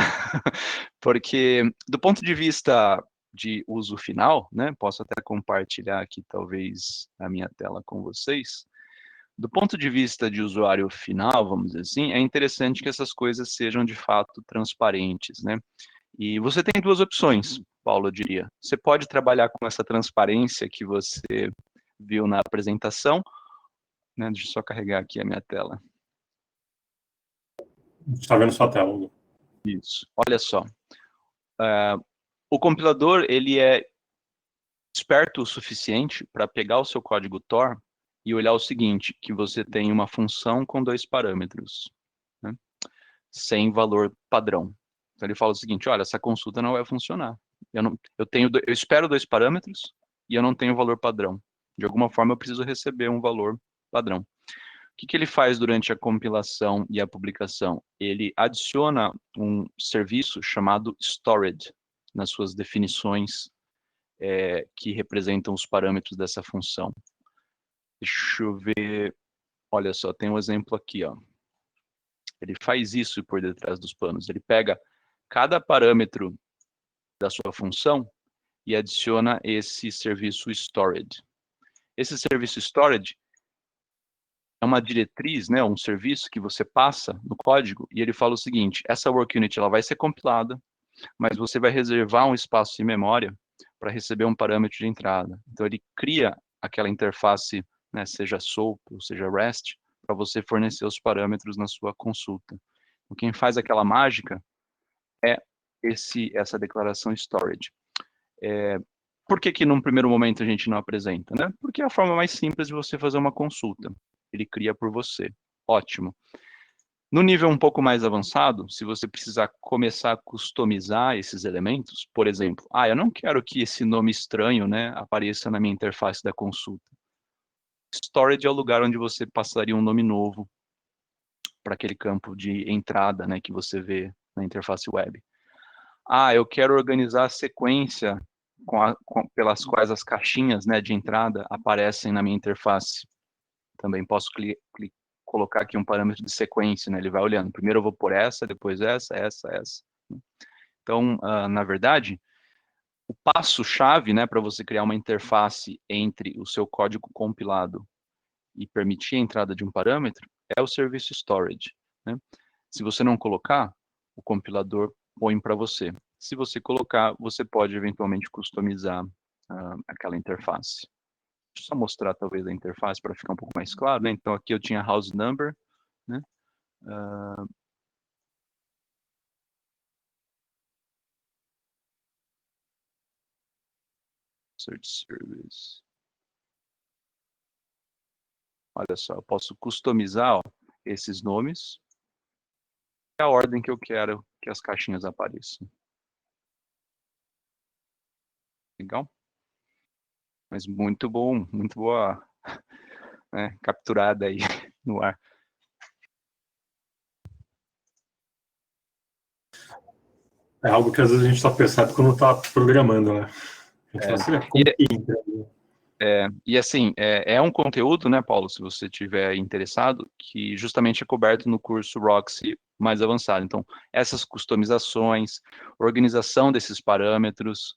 Porque, do ponto de vista de uso final, né, posso até compartilhar aqui, talvez, a minha tela com vocês. Do ponto de vista de usuário final, vamos dizer assim, é interessante que essas coisas sejam, de fato, transparentes, né? E você tem duas opções, Paulo, eu diria. Você pode trabalhar com essa transparência que você viu na apresentação, né? Deixa eu só carregar aqui a minha tela. Está vendo sua tela, Hugo? Isso. Olha só. O compilador, ele é esperto o suficiente para pegar o seu código Tor e olhar o seguinte, que você tem uma função com 2 parâmetros, né? Sem valor padrão. Então ele fala o seguinte, olha, essa consulta não vai funcionar. Eu espero 2 parâmetros e eu não tenho valor padrão. De alguma forma eu preciso receber um valor padrão. O que ele faz durante a compilação e a publicação? Ele adiciona um serviço chamado storage nas suas definições que representam os parâmetros dessa função. Deixa eu ver. Olha só, tem um exemplo aqui, ó. Ele faz isso por detrás dos panos. Ele pega cada parâmetro da sua função e adiciona esse serviço storage. Esse serviço storage é uma diretriz, né, um serviço que você passa no código e ele fala o seguinte, essa work unit ela vai ser compilada, mas você vai reservar um espaço em memória para receber um parâmetro de entrada. Então ele cria aquela interface, né, seja SOAP ou seja REST, para você fornecer os parâmetros na sua consulta. Então, quem faz aquela mágica é essa declaração storage. Por que num primeiro momento a gente não apresenta? Né? Porque é a forma mais simples de você fazer uma consulta. Ele cria por você. Ótimo. No nível um pouco mais avançado, se você precisar começar a customizar esses elementos, por exemplo, eu não quero que esse nome estranho, né, apareça na minha interface da consulta. Storage é o lugar onde você passaria um nome novo para aquele campo de entrada, né, que você vê na interface web. Eu quero organizar a sequência pelas quais as caixinhas, né, de entrada aparecem na minha interface. também posso colocar aqui um parâmetro de sequência, né? Ele vai olhando. Primeiro eu vou por essa, depois essa. Então, na verdade, o passo-chave, né, para você criar uma interface entre o seu código compilado e permitir a entrada de um parâmetro é o serviço storage, né? Se você não colocar, o compilador põe para você. Se você colocar, você pode eventualmente customizar aquela interface. Deixa eu só mostrar talvez a interface para ficar um pouco mais claro, né? Então aqui eu tinha house number, né? Search service. Olha só, eu posso customizar, ó, esses nomes e a ordem que eu quero que as caixinhas apareçam. Legal? Mas muito bom, muito boa, né, capturada aí no ar. É algo que às vezes a gente só percebe quando está programando, né? A gente fala assim, como que entra? E assim, é um conteúdo, né, Paulo, se você estiver interessado, que justamente é coberto no curso Roxy mais avançado. Então, essas customizações, organização desses parâmetros,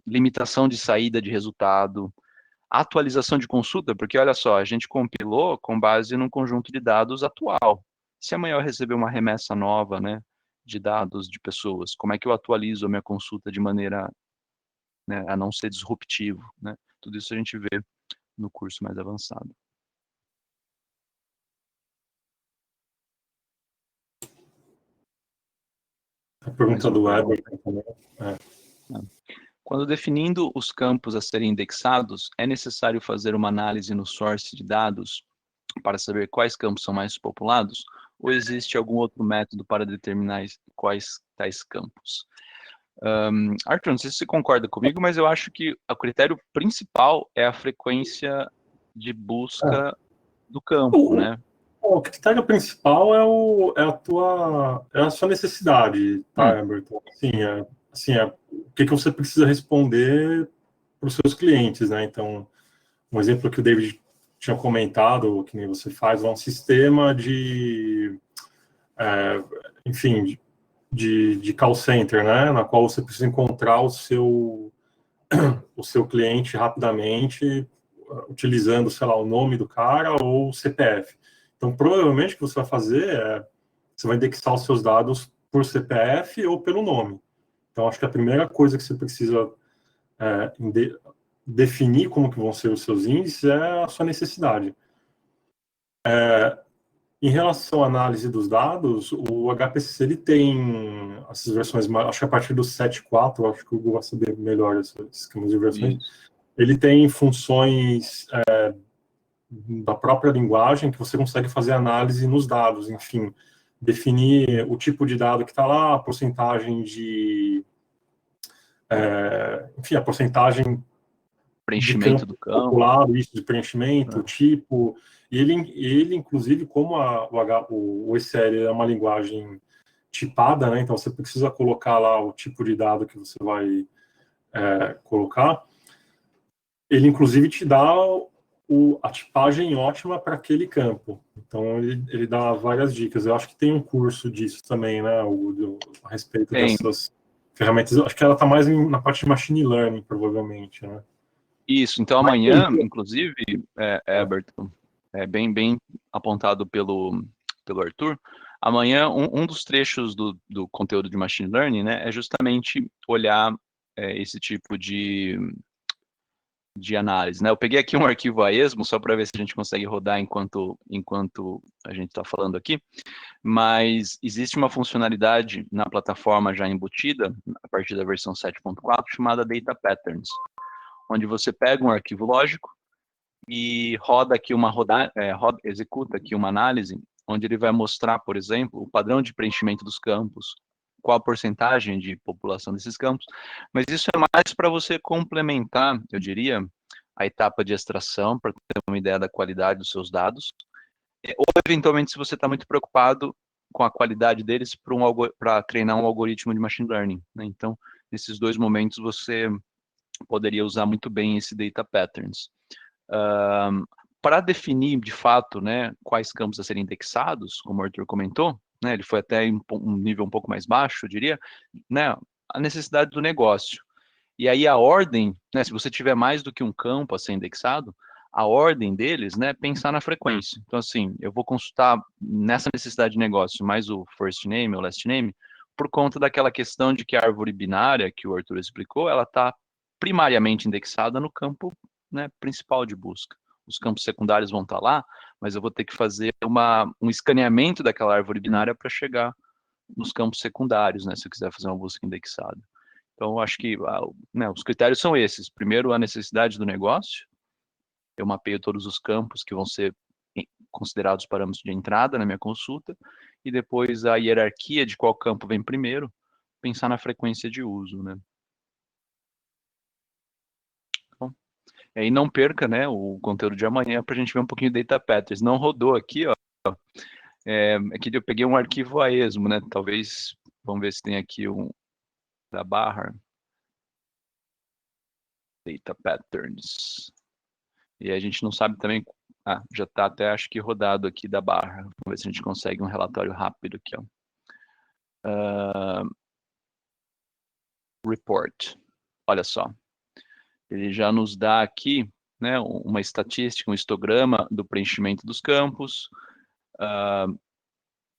limitação de saída de resultado, atualização de consulta, porque olha só, a gente compilou com base num conjunto de dados atual. Se amanhã eu receber uma remessa nova, né, de dados de pessoas, como é que eu atualizo a minha consulta de maneira, né, a não ser disruptivo, né? Tudo isso a gente vê no curso mais avançado. A pergunta do Everton também. Quando definindo os campos a serem indexados, é necessário fazer uma análise no source de dados para saber quais campos são mais populados? Ou existe algum outro método para determinar quais tais campos? Arthur, não sei se você concorda comigo, mas eu acho que o critério principal é a frequência de busca do campo, né? O critério principal é a sua necessidade, tá, Everton? O que você precisa responder para os seus clientes, né? Então, um exemplo que o David tinha comentado, que nem você faz, é um sistema enfim, de call center, né? Na qual você precisa encontrar o seu cliente rapidamente, utilizando, sei lá, o nome do cara ou o CPF. Então, provavelmente, o que você vai fazer você vai indexar os seus dados por CPF ou pelo nome. Então, acho que a primeira coisa que você precisa definir como que vão ser os seus índices é a sua necessidade. Em relação à análise dos dados, o HPC ele tem essas versões, acho que a partir do 7.4, acho que o Google vai saber melhor esses esquemas de versões. Isso. Ele tem funções da própria linguagem que você consegue fazer análise nos dados, enfim, definir o tipo de dado que está lá, a porcentagem enfim, a porcentagem preenchimento do campo, popular, isso de preenchimento, o tipo, e ele inclusive, como o ECL é uma linguagem tipada, né, então você precisa colocar lá o tipo de dado que você vai colocar, ele inclusive te dá a tipagem ótima para aquele campo. Então, ele dá várias dicas. Eu acho que tem um curso disso também, né, a respeito dessas ferramentas. Eu acho que ela está mais na parte de machine learning, provavelmente, né? Isso. Então, amanhã, inclusive, Everton, bem apontado pelo Arthur, amanhã, um dos trechos do conteúdo de machine learning, né, é justamente olhar esse tipo de análise, né? Eu peguei aqui um arquivo a esmo, só para ver se a gente consegue rodar enquanto a gente está falando aqui, mas existe uma funcionalidade na plataforma já embutida, a partir da versão 7.4, chamada Data Patterns, onde você pega um arquivo lógico e roda aqui executa aqui uma análise, onde ele vai mostrar, por exemplo, o padrão de preenchimento dos campos, qual a porcentagem de população desses campos, mas isso é mais para você complementar, eu diria, a etapa de extração, para ter uma ideia da qualidade dos seus dados, ou eventualmente se você está muito preocupado com a qualidade deles para treinar um algoritmo de machine learning, né? Então, nesses dois momentos você poderia usar muito bem esse data patterns. para definir, de fato, né, quais campos a serem indexados, como o Arthur comentou, né, ele foi até em um nível um pouco mais baixo, eu diria, né, a necessidade do negócio. E aí a ordem, né, se você tiver mais do que um campo a ser indexado, a ordem deles, né, pensar na frequência. Então, assim, eu vou consultar nessa necessidade de negócio mais o first name ou last name, por conta daquela questão de que a árvore binária que o Arthur explicou, ela está primariamente indexada no campo, né, principal de busca. Os campos secundários vão estar lá, mas eu vou ter que fazer um escaneamento daquela árvore binária para chegar nos campos secundários, né, se eu quiser fazer uma busca indexada. Então, eu acho que né, os critérios são esses. Primeiro, a necessidade do negócio. Eu mapeio todos os campos que vão ser considerados parâmetros de entrada na minha consulta. E depois a hierarquia de qual campo vem primeiro, pensar na frequência de uso, né? Bom, e aí não perca, né, o conteúdo de amanhã para a gente ver um pouquinho de data patterns. Não rodou aqui, ó. Aqui eu peguei um arquivo a esmo, né? Talvez, vamos ver se tem aqui um da barra. Data patterns. E a gente não sabe também. Já está até acho que rodado aqui da barra. Vamos ver se a gente consegue um relatório rápido aqui, ó. Report. Olha só. Ele já nos dá aqui, né, uma estatística, um histograma do preenchimento dos campos,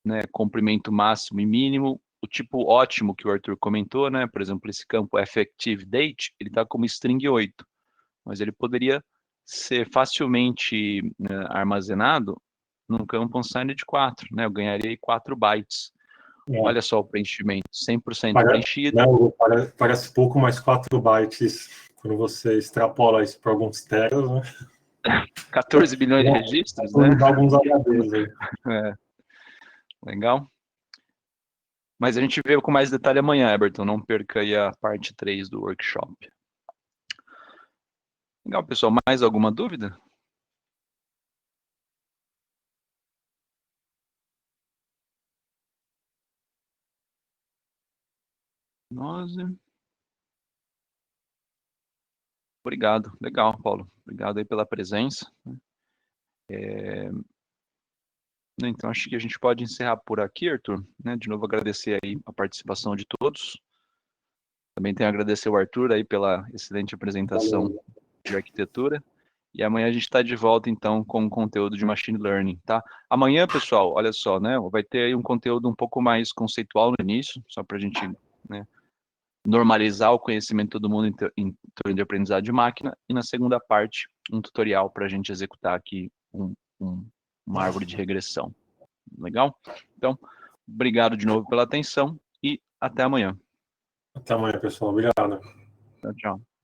né, comprimento máximo e mínimo, o tipo ótimo que o Arthur comentou, né, por exemplo, esse campo effective date, ele está como string 8, mas ele poderia ser facilmente, né, armazenado num campo unsigned 4, né, eu ganharia 4 bytes. Olha só o preenchimento, 100% preenchido. Não, parece pouco, mais 4 bytes, quando você extrapola isso para alguns teras, né? 14 bilhões de registros, né? Alguns HDs aí. Legal. Mas a gente vê com mais detalhe amanhã, Everton. Não perca aí a parte 3 do workshop. Legal, pessoal. Mais alguma dúvida? Obrigado. Legal, Paulo. Obrigado aí pela presença. Então, acho que a gente pode encerrar por aqui, Arthur. Né? De novo, agradecer aí a participação de todos. Também tenho a agradecer ao Arthur aí pela excelente apresentação de arquitetura. E amanhã a gente está de volta, então, com o conteúdo de Machine Learning, tá? Amanhã, pessoal, olha só, né? Vai ter aí um conteúdo um pouco mais conceitual no início, só para a gente, né, normalizar o conhecimento de todo mundo em torno de aprendizado de máquina. E na segunda parte, um tutorial para a gente executar aqui uma árvore de regressão. Legal? Então, obrigado de novo pela atenção e até amanhã. Até amanhã, pessoal. Obrigado. Tchau, tchau.